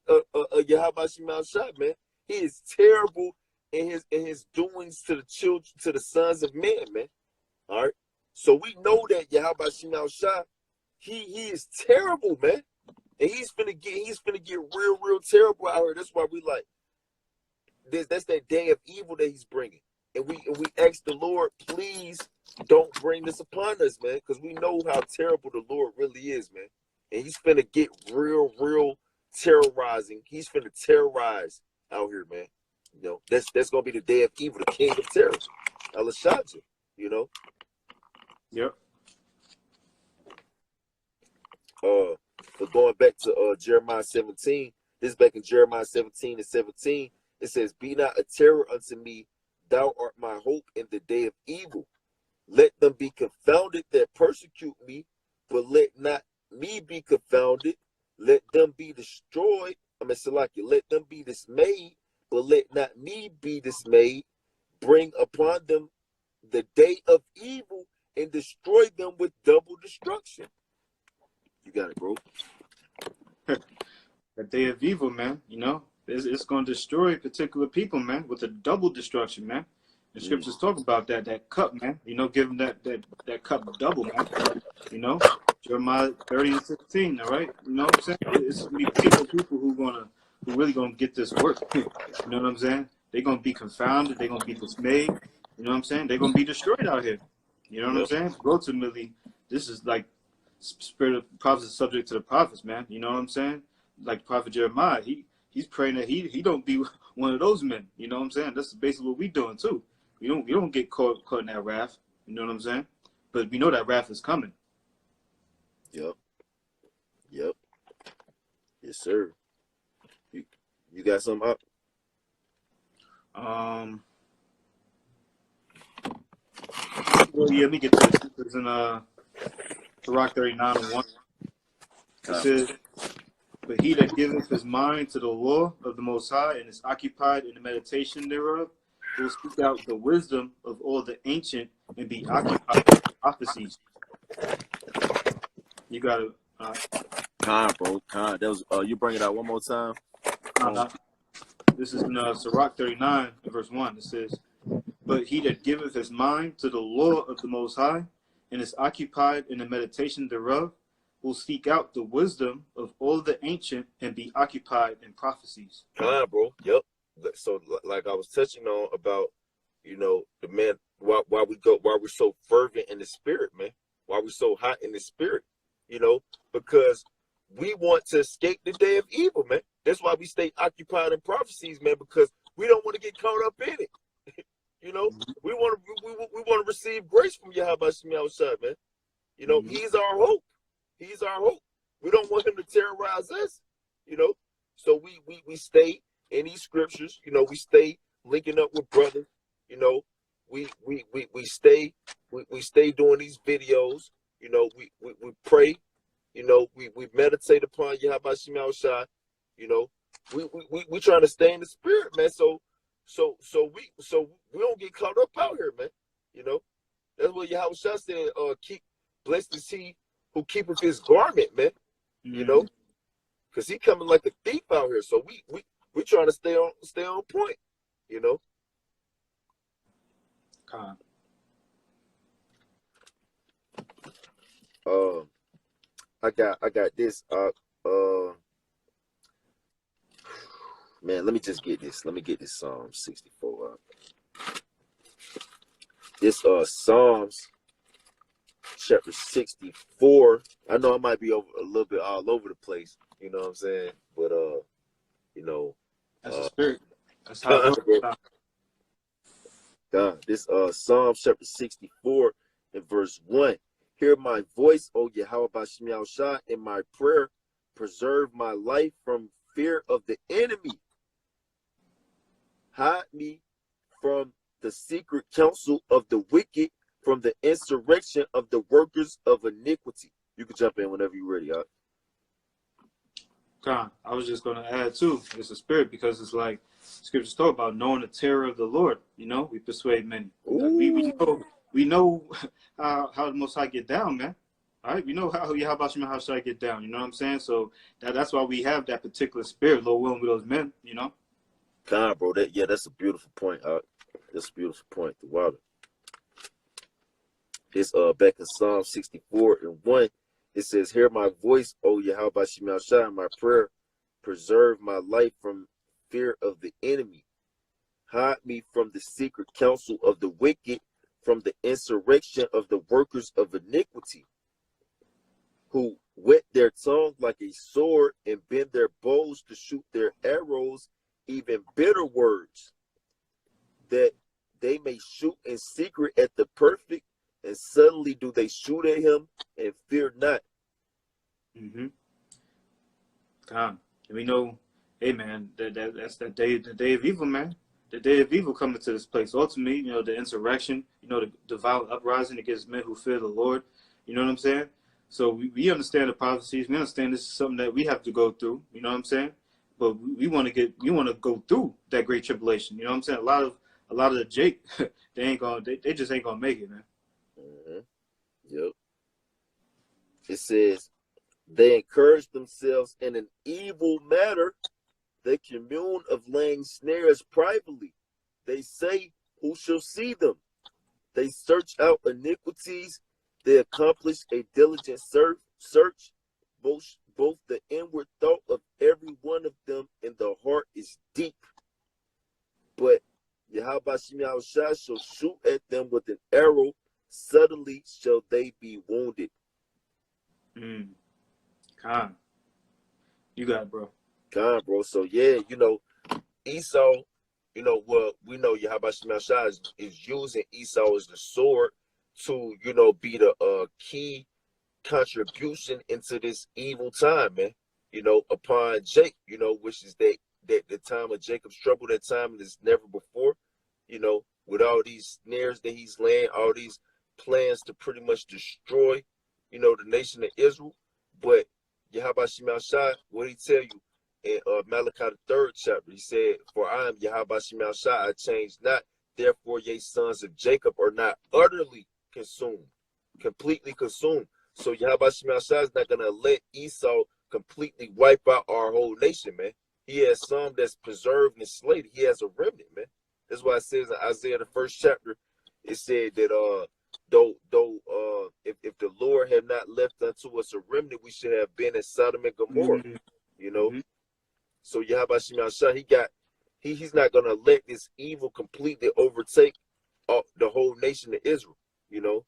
Yahweh Shemashah, man. He is terrible in his doings to the children, to the sons of men, man." All right. So we know that Yahweh Shemashah, he is terrible, man. And he's finna get real terrible out here. That's why we like this. That's that day of evil that he's bringing. And we ask the Lord, please don't bring this upon us, man, because we know how terrible the Lord really is, man. And he's finna get real terrorizing. He's finna terrorize out here, man. You know, that's gonna be the day of evil, the king of terror. Alashadja, you know. Yep. But going back to Jeremiah 17, this is back in Jeremiah 17 and 17. It says, "Be not a terror unto me, thou art my hope in the day of evil. Let them be confounded that persecute me, but let not me be confounded. Let them be destroyed." I mean, Salakia, "Let them be dismayed, but let not me be dismayed. Bring upon them the day of evil and destroy them with double destruction." You got it, bro. The day of evil, man, you know, it's going to destroy particular people, man, with a double destruction, man. The scriptures talk about that cup, man, you know, give them that cup double, man, you know. Jeremiah 30 and 16, all right? You know what I'm saying? It's going to be people who really going to get this work. You know what I'm saying? They're going to be confounded. They're going to be dismayed. You know what I'm saying? They're going to be destroyed out here. You know what I'm saying? Ultimately, this is like spirit of prophets is subject to the prophets, man. You know what I'm saying? Like Prophet Jeremiah, he's praying that he don't be one of those men. You know what I'm saying? That's basically what we doing too. We don't get caught in that wrath. You know what I'm saying? But we know that wrath is coming. Yep. Yes, sir. You got something up? Well, yeah, let me get to this. This is in Sirach 39 and 1. It says, "But he that giveth his mind to the law of the Most High and is occupied in the meditation thereof will seek out the wisdom of all the ancient and be occupied with prophecies." You got it. Bro. That was you bring it out one more time. This is in Sirach 39 and verse 1. It says, "But he that giveth his mind to the law of the Most High and is occupied in the meditation thereof will seek out the wisdom of all the ancient and be occupied in prophecies." Bro. Yep. So like I was touching on about, you know, the man, why we're so fervent in the spirit, man. Why we're so hot in the spirit, you know, because we want to escape the day of evil, man. That's why we stay occupied in prophecies, man, because we don't want to get caught up in it. You know, we want to receive grace from Yahweh Shemashah, man. You know, he's our hope. He's our hope. We don't want him to terrorize us, you know. So we stay in these scriptures, you know, we stay linking up with brothers, you know, we stay doing these videos, you know, we pray, you know, we meditate upon Yahweh Shemashah, you know, we trying to stay in the spirit, man. So we don't get caught up out here, man. You know, that's what Yahweh said. Blessed is he who keepeth his garment, man. you know, because he coming like a thief out here. So we trying to stay on point, you know. Con. I got this. Man, let me just get this. Let me get this Psalm 64 up. This Psalms chapter 64. I know I might be a little bit all over the place, you know what I'm saying? But you know, That's the spirit. That's how it goes. God, this Psalms chapter 64 and verse 1. Hear my voice, O Yahweh Bashem Yahushua, in my prayer. Preserve my life from fear of the enemy. Hide me from the secret counsel of the wicked, from the insurrection of the workers of iniquity. You can jump in whenever you're ready. Con. I was just going to add too. It's a spirit because it's like scriptures talk about knowing the terror of the Lord. You know, we persuade many. Like we know how the Most High get down, man. All right, we know how should I get down. You know what I'm saying? So that's why we have that particular spirit, Lord willing, with those men. You know. God, bro, that's a beautiful point. That's a beautiful point. The water. It's back in Psalm 64 and 1. It says, "Hear my voice, O Yahweh Bashem Yahushua, my prayer. Preserve my life from fear of the enemy. Hide me from the secret counsel of the wicked, from the insurrection of the workers of iniquity, who whet their tongue like a sword and bend their bows to shoot their arrows, even bitter words, that they may shoot in secret at the perfect, and suddenly do they shoot at him and fear not." God, and we know, hey man, that's the day of evil, man. The day of evil coming to this place. Ultimately, you know, the insurrection, you know, the violent uprising against men who fear the Lord. You know what I'm saying? So we understand the prophecies. We understand this is something that we have to go through. You know what I'm saying? But we want to go through that great tribulation. You know what I'm saying? A lot of the Jake, they just ain't gonna make it, man. Yep. It says, "They encourage themselves in an evil matter. They commune of laying snares privately. They say, who shall see them? They search out iniquities. They accomplish a diligent search. Both the inward thought of every one of them and the heart is deep. But Yahweh Bashem Yahushua shall shoot at them with an arrow. Suddenly shall they be wounded." Con. You got it, bro. Con, bro. So yeah, you know, Esau, you know, well, we know Yahweh Bashem Yahushua is using Esau as the sword to, you know, be the key contribution into this evil time, man. You know, upon Jake, you know, which is that the time of Jacob's trouble, that time is never before, you know, with all these snares that he's laying, all these plans to pretty much destroy, you know, the nation of Israel. But Yahweh Bashem Yahushua, what he tell you in Malachi the 3rd chapter? He said, "For I am Yahweh Bashem Yahushua, I change not. Therefore, ye sons of Jacob are not utterly consumed, completely consumed." So Yahweh Bashem Yahushua is not gonna let Esau completely wipe out our whole nation, man. He has some that's preserved and slated. He has a remnant, man. That's why it says in Isaiah the 1st chapter, it said that if the Lord had not left unto us a remnant, we should have been in Sodom and Gomorrah. You know. So Yahweh Bashem Yahushua, he's not gonna let this evil completely overtake the whole nation of Israel. You know.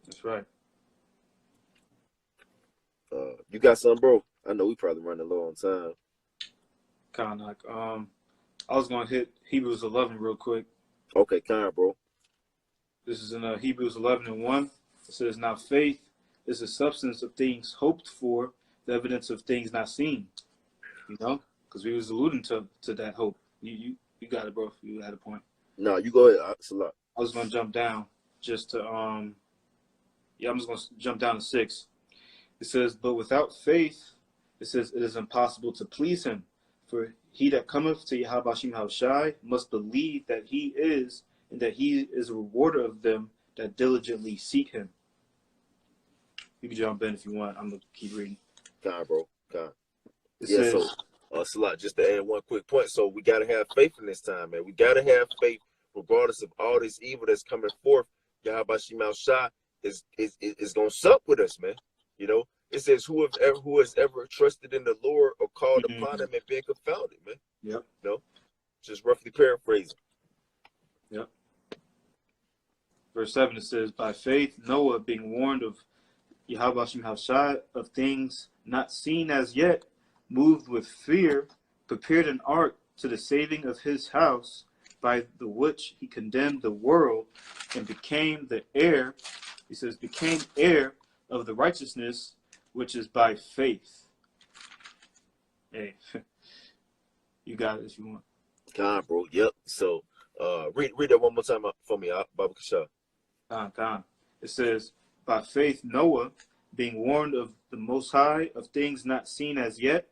That's right. You got something, bro? I know we probably running low on time. Kind of like, I was gonna hit Hebrews 11 real quick. Okay, kind, bro. This is in Hebrews 11 and 1. It says, "Now faith is the substance of things hoped for, the evidence of things not seen." You know, because we was alluding to that hope. You got it, bro. You had a point. No, you go ahead. It's a lot. I was gonna jump down just to I'm just gonna jump down to 6. It says, "But without faith, it says it is impossible to please him. For he that cometh to Yahweh Bashem Yahushua must believe that he is, and that he is a rewarder of them that diligently seek him." You can jump in if you want. I'm gonna keep reading. Con, bro. Con. It Yeah, says, so Salat, just to add one quick point. So we gotta have faith in this time, man. We gotta have faith regardless of all this evil that's coming forth. Yahweh Shemel Shah is gonna sup with us, man. You know, it says who has ever trusted in the Lord or called upon him and been confounded, man. Yep. You know, just roughly paraphrasing. Yep. Verse 7, it says, by faith, Noah, being warned of Yahweh Shemel Shah of things not seen as yet, moved with fear, prepared an ark to the saving of his house, by the which he condemned the world and became the heir, he says, became heir of the righteousness which is by faith. Hey, you got it if you want. Con, bro. Yep. So read that one more time for me, Baba Kasha. Con. It says, by faith Noah, being warned of the Most High of things not seen as yet,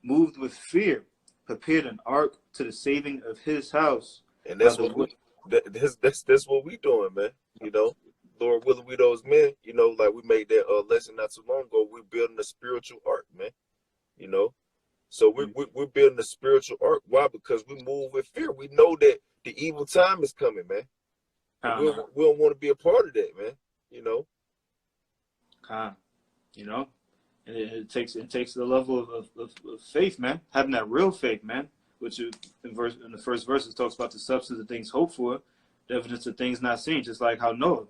moved with fear, prepared an ark to the saving of his house. And that's what that's what we doing, man. You know, Lord willing, we those men. You know, like we made that lesson not too long ago. We're building a spiritual ark, man. You know, so we're building a spiritual ark. Why? Because we move with fear. We know that the evil time is coming, man. We don't want to be a part of that, man. You know. You know, and it takes the level of faith, man. Having that real faith, man. Which in the first verse it talks about the substance of things hoped for, the evidence of things not seen. Just like how Noah,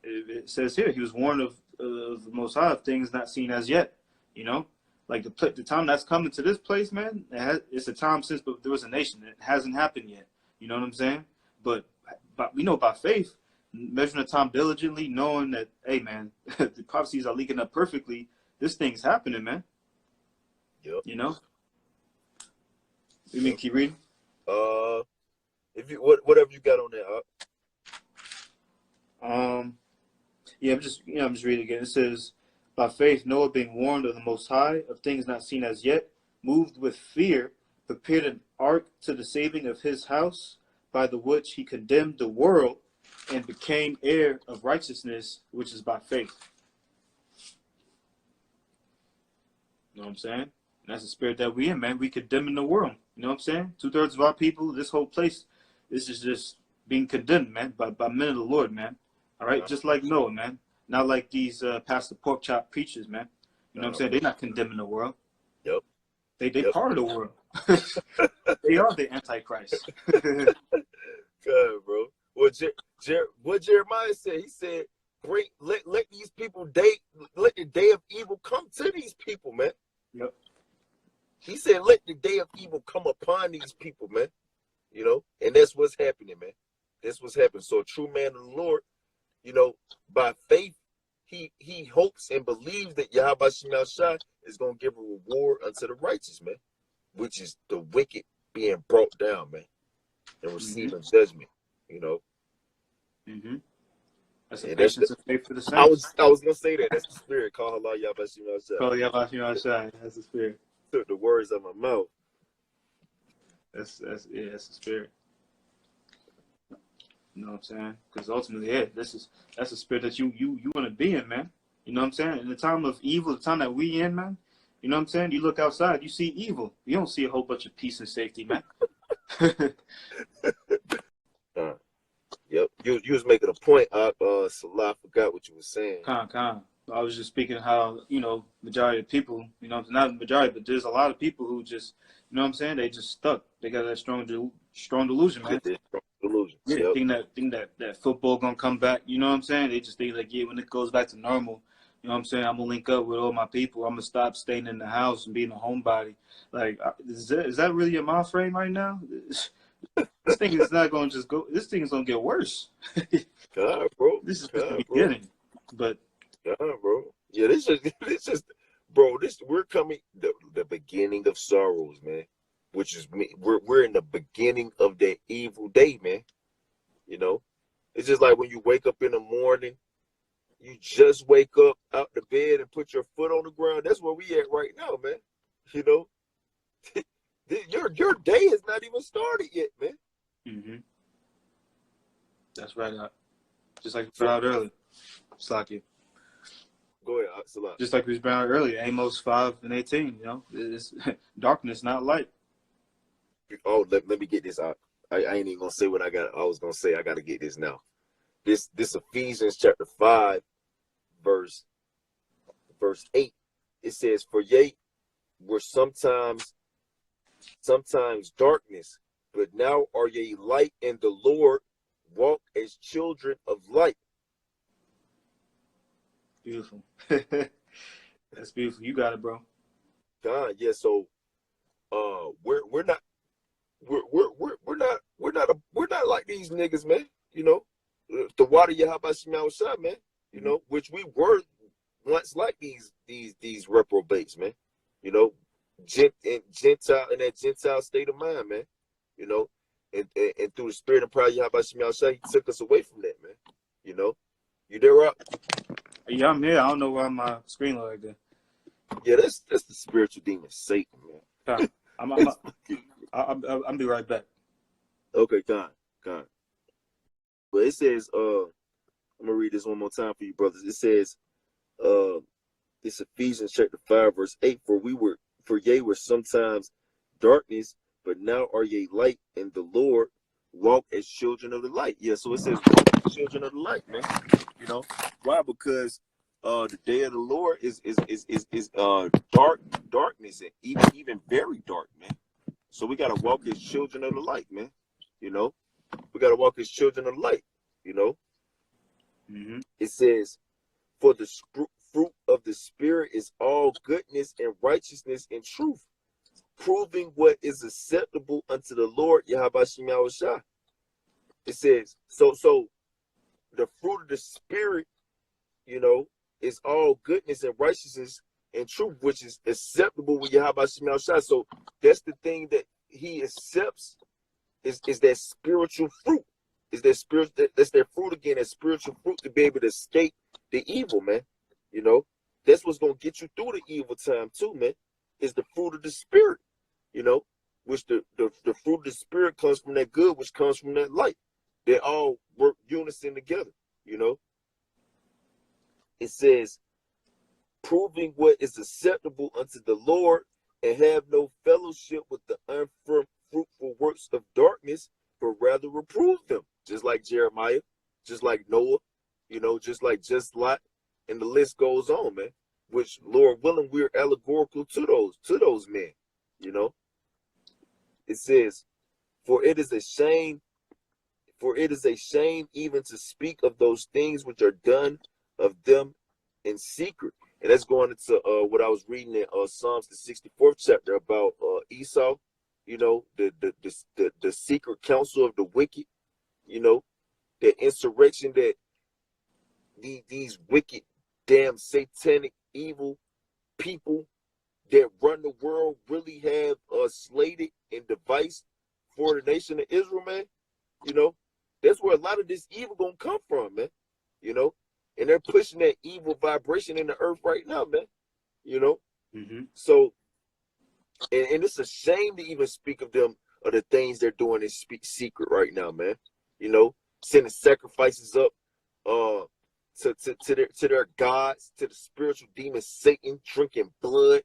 it says here, he was warned of the Most High of things not seen as yet. You know, like the time that's coming to this place, man. It's a time since there was a nation. It hasn't happened yet. You know what I'm saying? But we know by faith, measuring the time diligently, knowing that, hey, man, the prophecies are leaking up perfectly. This thing's happening, man. Yep. You know. You mean keep reading? If you whatever you got on there, yeah, I'm just reading again. It says, by faith Noah, being warned of the Most High of things not seen as yet, moved with fear, prepared an ark to the saving of his house, by the which he condemned the world and became heir of righteousness, which is by faith. You know what I'm saying? And that's the spirit that we in, man. We condemning the world. You know what I'm saying? 2/3 of our people, this whole place, this is just being condemned, man, by men of the Lord, man. All right? Just like Noah, man. Not like these Pastor Pork Chop preachers, man. You know what I'm saying? They're not condemning the world. Yep. They part of the world. They are the Antichrist. Good, bro. What Jeremiah said, he said, let these people let the day of evil come to these people, man. Yep. He said, let the day of evil come upon these people, man. You know, and that's what's happening, man. That's what's happening. So a true man of the Lord, you know, by faith, he hopes and believes that Yahweh Shemel Shah is going to give a reward unto the righteous, man, which is the wicked being brought down, man, and receiving judgment, you know. That's the patience of faith for the saints. I was going to say that. That's the spirit. Call Allah Yahweh Shemel Shah. Call Yahweh Shemel Shah. That's the spirit. Took the words out of my mouth. That's the spirit. You know what I'm saying? Because ultimately, yeah, that's the spirit that you want to be in, man. You know what I'm saying? In the time of evil, the time that we in, man. You know what I'm saying? You look outside, you see evil. You don't see a whole bunch of peace and safety, man. Yep. You was making a point. Salah, forgot what you were saying. Con. I was just speaking how, you know, majority of people, you know, not the majority, but there's a lot of people who just, you know what I'm saying? They just stuck. They got that strong delusion, man. Delusion. Yeah, think that football gonna come back. You know what I'm saying? They just think like, yeah, when it goes back to normal, you know what I'm saying? I'm gonna link up with all my people. I'm gonna stop staying in the house and being a homebody. Like, is that really in my frame right now? This thing is not gonna just go. This thing is gonna get worse. God, bro. This is just the beginning, but. God, bro. Yeah, this just, bro. We're coming the beginning of sorrows, man. Which is we're in the beginning of that evil day, man. You know, it's just like when you wake up in the morning, you just wake up out the bed and put your foot on the ground. That's where we at right now, man. You know, your day has not even started yet, man. That's right. Just like you put out earlier. It's like you. Go ahead, Salah. Just like we was bringing out earlier, Amos 5:18. You know, it's darkness, not light. Oh, let me get this out. I ain't even gonna say what I was gonna say. I gotta get this now. This Ephesians chapter 5, verse 8. It says, "For ye were sometimes darkness, but now are ye light in the Lord. Walk as children of light." Beautiful. That's beautiful. You got it, bro. God, yeah. So, we're not like these niggas, man. You know, the water Yahabashim shot, man. You know, which we were once like these reprobates, man. You know, Gentile in that Gentile state of mind, man. You know, and through the spirit and power of Yahabashim shot, he took us away from that, man. You know, you there, Rob? Yeah, I'm here. I don't know why my screen look like that. Yeah, that's the spiritual demon, Satan, man. I'll be right back. Okay, God. But it says, I'm gonna read this one more time for you, brothers. It says, this Ephesians chapter 5, verse 8, for ye were sometimes darkness, but now are ye light in the Lord. Walk as children of the light. Yeah, so it says walk as children of the light, man. You know why? Because the day of the Lord is darkness, and even very dark, man. So we gotta walk as children of the light, man. You know, we gotta walk as children of the light. You know, It says, for the fruit of the Spirit is all goodness and righteousness and truth, proving what is acceptable unto the Lord Yahabashim Yahushua. It says, so the fruit of the Spirit, you know, is all goodness and righteousness and truth, which is acceptable with Yahabashim Yahushua. So that's the thing that he accepts is that spiritual fruit. Is that spirit? That's their fruit again, that spiritual fruit to be able to escape the evil, man. You know, that's what's gonna get you through the evil time too, man. Is the fruit of the Spirit, you know, which the fruit of the Spirit comes from that good, which comes from that light. They all work unison together, you know. It says, proving what is acceptable unto the Lord, and have no fellowship with the unfruitful works of darkness, but rather reprove them. Just like Jeremiah, just like Noah, you know, just like Lot, and the list goes on, man. Which, Lord willing, we're allegorical to those men, you know. It says, for it is a shame even to speak of those things which are done of them in secret. And that's going into what I was reading in Psalms the 64th chapter about Esau, you know, the secret counsel of the wicked, you know, the insurrection that these wicked, damn satanic, evil people that run the world really have slated and devised for the nation of Israel, man. You know, that's where a lot of this evil gonna come from, man. You know, and they're pushing that evil vibration in the earth right now, man. You know, so and it's a shame to even speak of them, of the things they're doing in secret right now, man. You know, sending sacrifices up to their gods, to the spiritual demon Satan, drinking blood,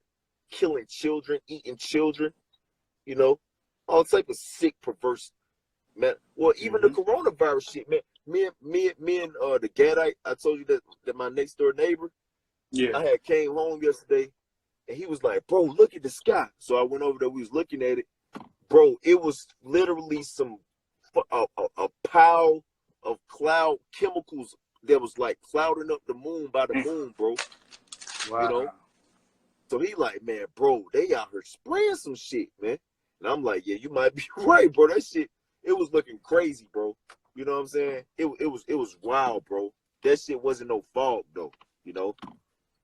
killing children, eating children, you know, all type of sick, perverse, man. Well, even the coronavirus shit, man. Me and the Gadite, I told you that my next door neighbor, Yeah, I had came home yesterday, and he was like, "Bro, look at the sky." So I went over there. We was looking at it, bro. It was literally a pile of cloud chemicals that was like clouding up the moon by the moon, bro. wow. You know. So he like, man, bro, they out here spraying some shit, man. And I'm like, yeah, you might be right, bro. That shit, it was looking crazy, bro. You know what I'm saying? It was wild, bro. That shit wasn't no fog though, you know.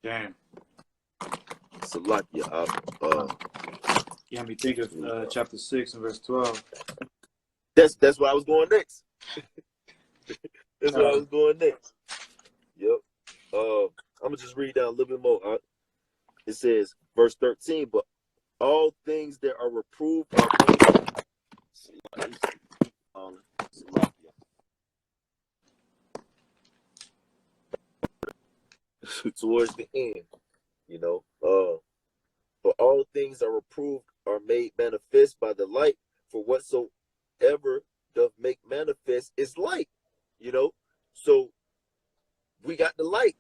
Damn. Salakia, You had me think of chapter 6 and verse 12. that's where I was going next. That's where I was going next. Yep. I'm gonna just read down a little bit more. It says, verse 13, but all things that are reproved are towards the end. You know, for all things are reproved, are made manifest by the light. For whatsoever doth make manifest is light. You know, so we got the light.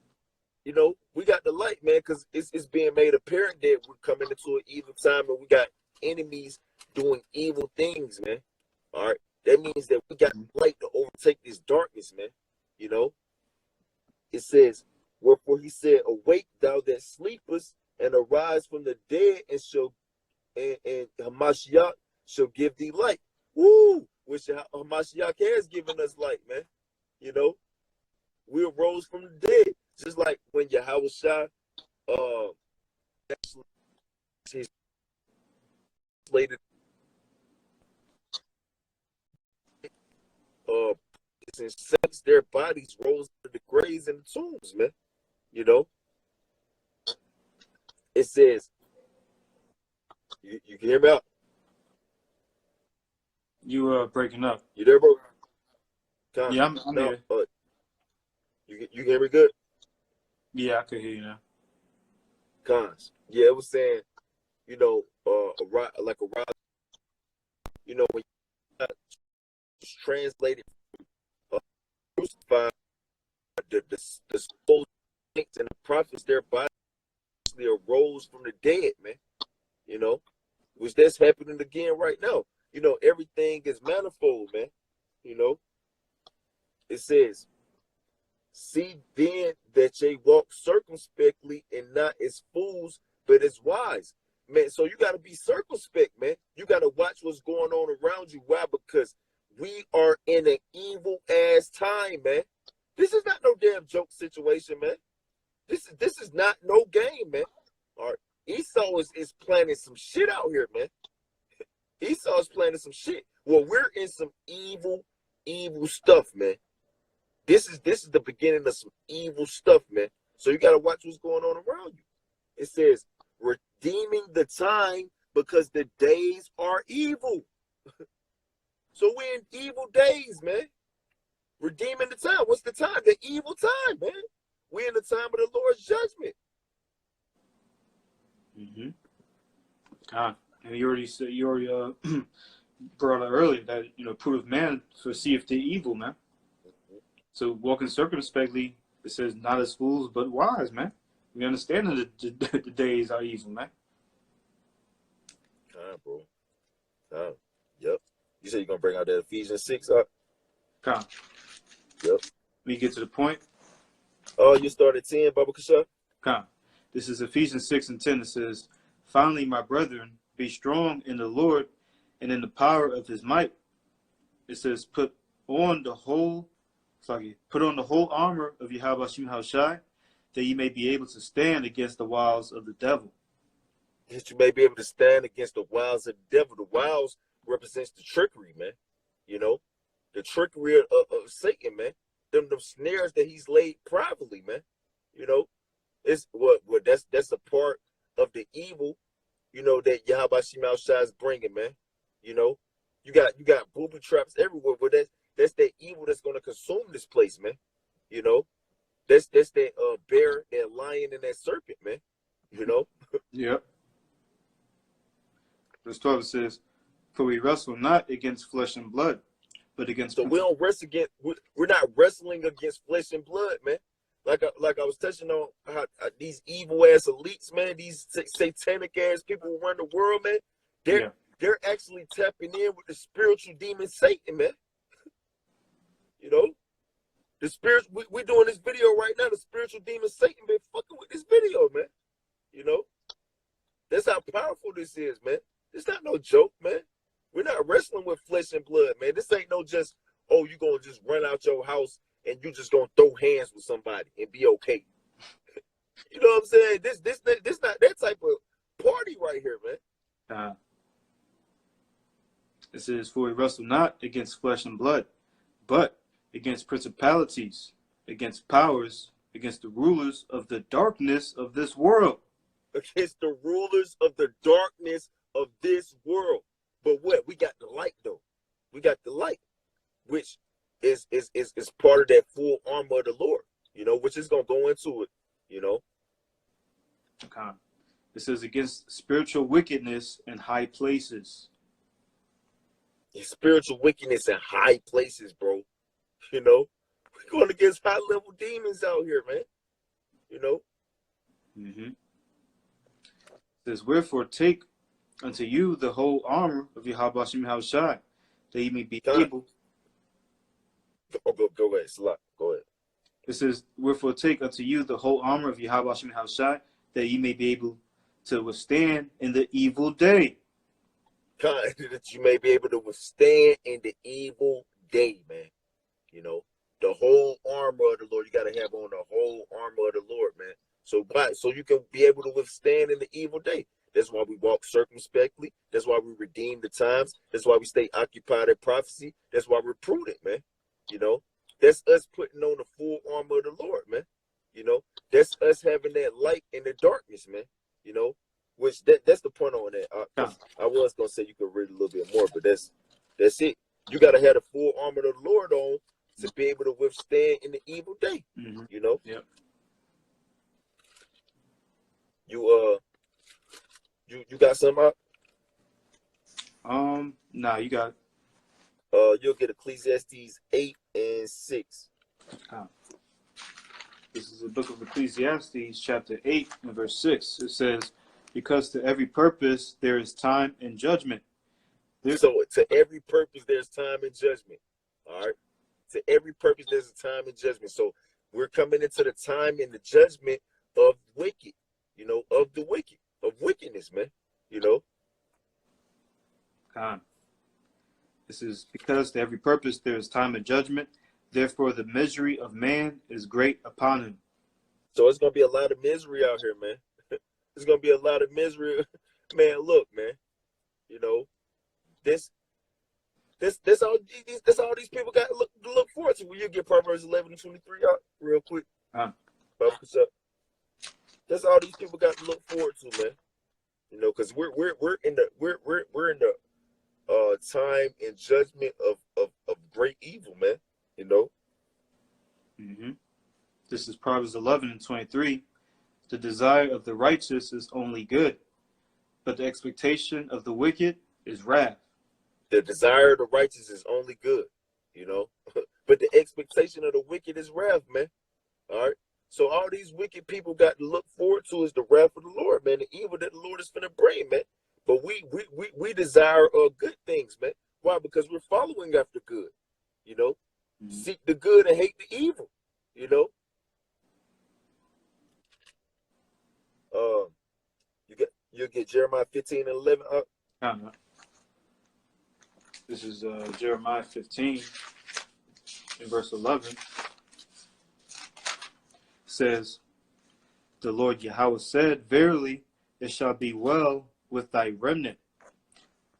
You know, we got the light, man, because it's being made apparent that we're coming into an evil time, and we got enemies doing evil things, man. All right, that means that we got light to overtake this darkness, man. You know, it says, wherefore he said, awake thou that sleepest, and arise from the dead, and Hamashiach shall give thee light. Woo! Which Hamashiach has given us light, man. You know, we arose from the dead, just like when Yahweh Shai actually slated and sets their bodies rose to the graves and the tombs, man. You know, it says, you can hear me out? You breaking up. You there, bro? Yeah, I'm no, here. You can hear me good? Yeah, I could hear you now. Cons. Yeah, it was saying, you know, like a rock, you know, when you translated crucified, the souls and the prophets, their bodies arose from the dead, man. You know, which that's happening again right now. You know, everything is manifold, man. You know, it says, see then that ye walk circumspectly and not as fools, but as wise. Man, so you got to be circumspect, man. You got to watch what's going on around you. Why? Because we are in an evil ass time, man. This is not no damn joke situation, man. This is not no game, man. All right. Esau is planning some shit out here, man. Esau is planning some shit. Well, we're in some evil stuff, man. This is the beginning of some evil stuff, man. So you got to watch what's going on around you. It says, redeeming the time because the days are evil. So we're in evil days, man. Redeeming the time. What's the time? The evil time, man. We're in the time of the Lord's judgment. And you already said, brought out earlier that, you know, prove man foreseeth the evil, man. So walking circumspectly, it says not as fools but wise, man. We understand that the days are evil, man. Bro. Yep. You said you're gonna bring out that Ephesians 6 up? Yep. We get to the point. Oh, you started 10, Baba Kasha? This is Ephesians 6:10. It says, finally, my brethren, be strong in the Lord and in the power of his might. It says, put on the whole armor of Yahweh Shai, that ye may be able to stand against the wiles of the devil. That you may be able to stand against the wiles of the devil. The wiles represents the trickery, man. You know, the trickery of Satan, man. Them snares that he's laid privately, man. You know, it's what that's a part of the evil, you know, that Yahweh Shai is bringing, man. You know, you got booby traps everywhere, but that's that evil that's gonna consume this place, man. You know, that's that bear, that lion, and that serpent, man. You know. Yep. Verse 12 says, for we wrestle not against flesh and blood, but against. So we don't wrestle against. We're not wrestling against flesh and blood, man. Like I was touching on how these evil ass elites, man, these satanic ass people who run the world, man. They're actually tapping in with the spiritual demon Satan, man. You know, the spirit. We're doing this video right now. The spiritual demon Satan been fucking with this video, man. You know, that's how powerful this is, man. It's not no joke, man. We're not wrestling with flesh and blood, man. This ain't no just, oh, you gonna just run out your house and you just gonna throw hands with somebody and be okay. You know what I'm saying? This not that type of party right here, man. It says, for we wrestle not against flesh and blood, but against principalities, against powers, against the rulers of the darkness of this world. Against the rulers of the darkness of this world. But what? We got the light, though. We got the light, which is part of that full armor of the Lord, you know, which is going to go into it, you know. says against spiritual wickedness in high places. Spiritual wickedness in high places, bro. You know, we're going against high level demons out here, man. You know. It says, wherefore take unto you the whole armor of Yahweh Shem Yahushai, that ye may be able. Go ahead, Salah. Go ahead. It says, wherefore take unto you the whole armor of Yahweh Shem Yahushai, that ye may be able to withstand in the evil day. That you may be able to withstand in the evil day, man. You know, the whole armor of the Lord. You got to have on the whole armor of the Lord, man. So you can be able to withstand in the evil day. That's why we walk circumspectly. That's why we redeem the times. That's why we stay occupied in prophecy. That's why we're prudent, man. You know, that's us putting on the full armor of the Lord, man. You know, that's us having that light in the darkness, man. You know, which that's the point on that. I was gonna say you could read a little bit more, but that's it. You got to have the full armor of the Lord on to be able to withstand in the evil day. You know. Yep. You got some out? Nah, you got. You'll get Ecclesiastes 8 and 6. This is the book of Ecclesiastes, chapter 8 and verse 6. It says, because to every purpose there is time and judgment. So to every purpose there's time and judgment. All right. To every purpose there's a time and judgment. So we're coming into the time and the judgment of wicked, you know, of the wicked, of wickedness, man. You know. This is because to every purpose there is time and judgment. Therefore the misery of man is great upon him. So it's gonna be a lot of misery out here, man. It's gonna be a lot of misery, man. Look, man. You know, this all these people got to look forward to. When you get Proverbs 11 and 23 out real quick. That's all these people got to look forward to, man. You know, because we're in the time and judgment of great evil, man. You know. This is Proverbs 11 and 23. The desire of the righteous is only good, but the expectation of the wicked is wrath. The desire of the righteous is only good, you know, but the expectation of the wicked is wrath, man. All right. So all these wicked people got to look forward to is the wrath of the Lord, man. The evil that the Lord is finna bring, man. But we desire good things, man. Why? Because we're following after good, you know. Seek the good and hate the evil, you know. You'll get Jeremiah 15 and 11 up. This is Jeremiah 15 in verse 11. It says, the Lord Yahweh said, verily it shall be well with thy remnant.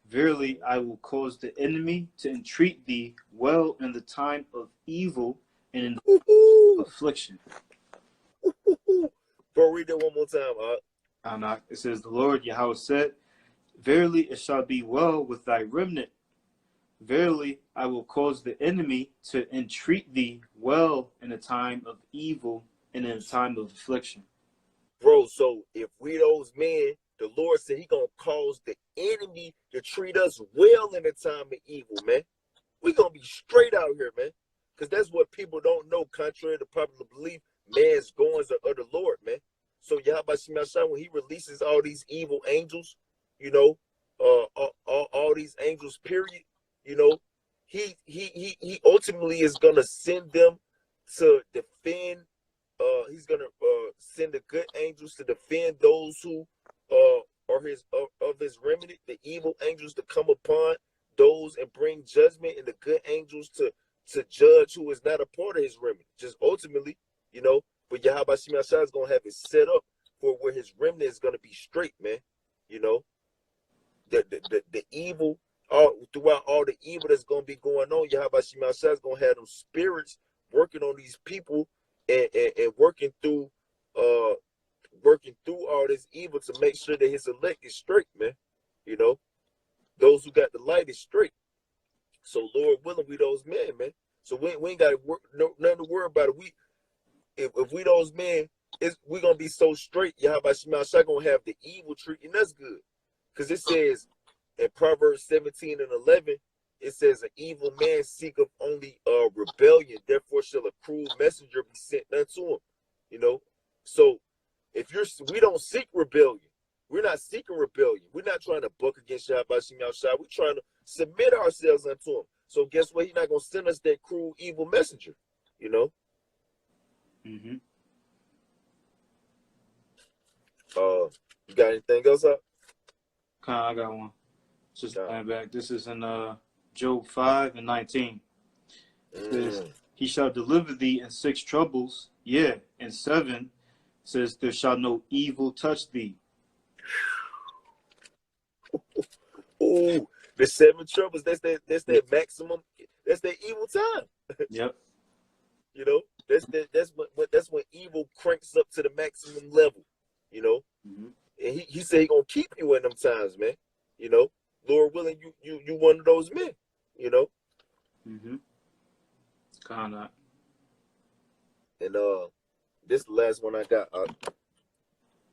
Verily I will cause the enemy to entreat thee well in the time of evil and in the affliction. Bro, read that one more time. It says, the Lord Yahweh said, verily it shall be well with thy remnant. Verily I will cause the enemy to entreat thee well in a time of evil and in a time of affliction. Bro, so if we those men, the Lord said he gonna cause the enemy to treat us well in the time of evil, man. We gonna be straight out here, man. Because that's what people don't know, contrary to popular belief. Man's goings are of the Lord, man. So Yahweh Shemashah, when he releases all these evil angels, you know, all these angels, period, you know, he ultimately is gonna send them to defend. He's gonna send the good angels to defend those who are his remnant, the evil angels to come upon those and bring judgment, and the good angels to judge who is not a part of his remnant. Just ultimately, you know. But Yahweh Shemashah is gonna have it set up for where his remnant is gonna be straight, man. You know, the evil, throughout all the evil that's gonna be going on, Yahweh Shemashah is gonna have them spirits working on these people and working through all this evil to make sure that his elect is straight, man. You know, those who got the light is straight. So Lord willing, we those men, man. So we ain't got nothing to worry about it. If we those men, we're gonna be so straight. Yahweh Shema Shai gonna have the evil treating us good. Because it says in Proverbs 17 and 11, it says, an evil man seeketh only rebellion, therefore shall a cruel messenger be sent unto him. You know? So we don't seek rebellion. We're not seeking rebellion. We're not trying to buck against Yahweh Shema Shai. We're trying to submit ourselves unto him. So guess what? He's not gonna send us that cruel, evil messenger. You know? Mm-hmm. You got anything else up? I got one. Just Yeah. going back. This is in Job 5 and 19. It says, he shall deliver thee in 6 troubles. Yeah, and 7 says, there shall no evil touch thee. Ooh, the 7 troubles, that's that maximum, that's that evil time. Yep. You know, that's when evil cranks up to the maximum level, you know. Mm-hmm. And he said he gonna keep you in them times, man. You know, Lord willing, you one of those men, you know. Mm-hmm. Kinda. And this is the last one I got.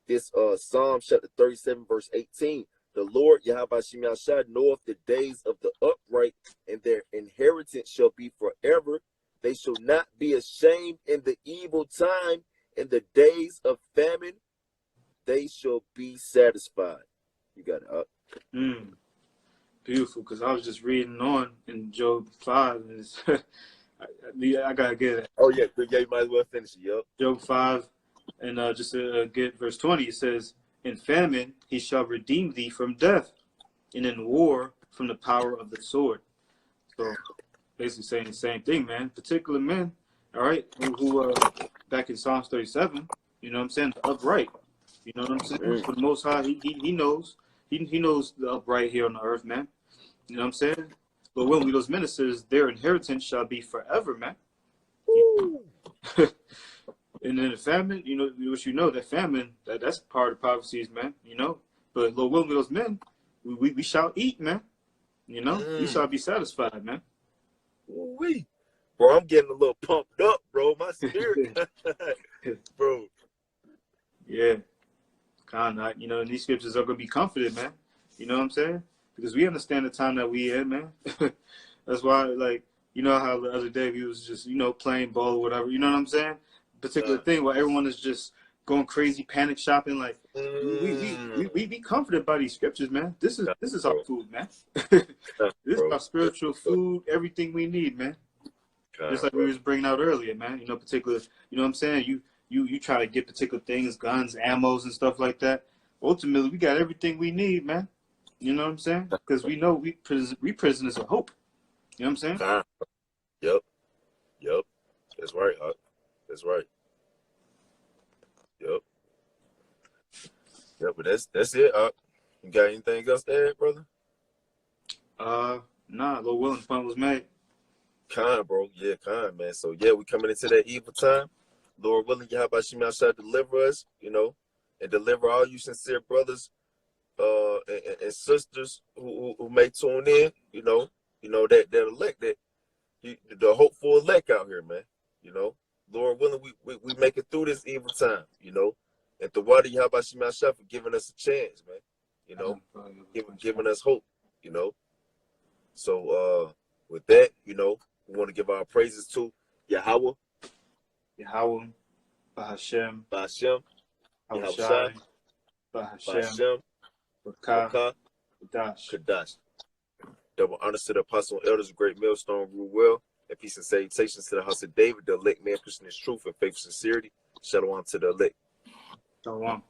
This Psalm chapter 37, verse 18. The Lord Yahweh Shema Shai knoweth the days of the upright, and their inheritance shall be forever. They shall not be ashamed in the evil time. In the days of famine, they shall be satisfied. You got it. Beautiful, because I was just reading on in Job 5, and it's I gotta get it. Oh yeah, you might as well finish it. Yup. Job 5, and just to get verse 20, it says, in famine he shall redeem thee from death, and in war from the power of the sword. So basically saying the same thing, man. Particular men, all right, who back in Psalms 37, you know what I'm saying, the upright. You know what I'm saying? For the Most High, he knows. He knows the upright here on the earth, man. You know what I'm saying? But when those ministers, their inheritance shall be forever, man. And then the famine, you know, which you know, that famine, that's part of the prophecies, man, you know. But Lord willing, those men, we shall eat, man. You know, we shall be satisfied, man. Ooh-wee. Bro, I'm getting a little pumped up, bro. My spirit, bro. Yeah, kind of, you know, and these scriptures are going to be comforted, man. You know what I'm saying? Because we understand the time that we in, man. That's why, like, you know how the other day we was just, you know, playing ball or whatever. You know what I'm saying? Particular thing where everyone is just going crazy, panic shopping. Like, we be comforted by these scriptures, man. This is our food, man. This is our spiritual food, everything we need, man. Just like we was bringing out earlier, man. You know, particular, you know what I'm saying? You try to get particular things, guns, ammos, and stuff like that. Ultimately, we got everything we need, man. You know what I'm saying? Because we know we prisoners of hope. You know what I'm saying? Yep. That's right, Huck. That's right. Yep, but that's it, Huck. You got anything else to add, brother? Nah, Lord willing, the point was made. Bro. Yeah, man. So yeah, we coming into that evil time. Lord willing, Yahweh Shema Shai deliver us, you know, and deliver all you sincere brothers and sisters who may tune in, you know that elect, that the hopeful elect out here, man. You know, Lord willing, we make it through this evil time, you know. And the water Yahweh Shema Shai for giving us a chance, man. You know, giving us hope, you know. So with that, you know, we want to give our praises to Yahweh, Bahashem, Bahashem, Yahweh Shai, Bahashem, Bakah, Kadash. Double honors to the apostle and elders of Great Millstone, rule well, and peace and salutations to the house of David, the elect man, Christian is truth and faith, sincerity. Shalom to the elect. Shalom.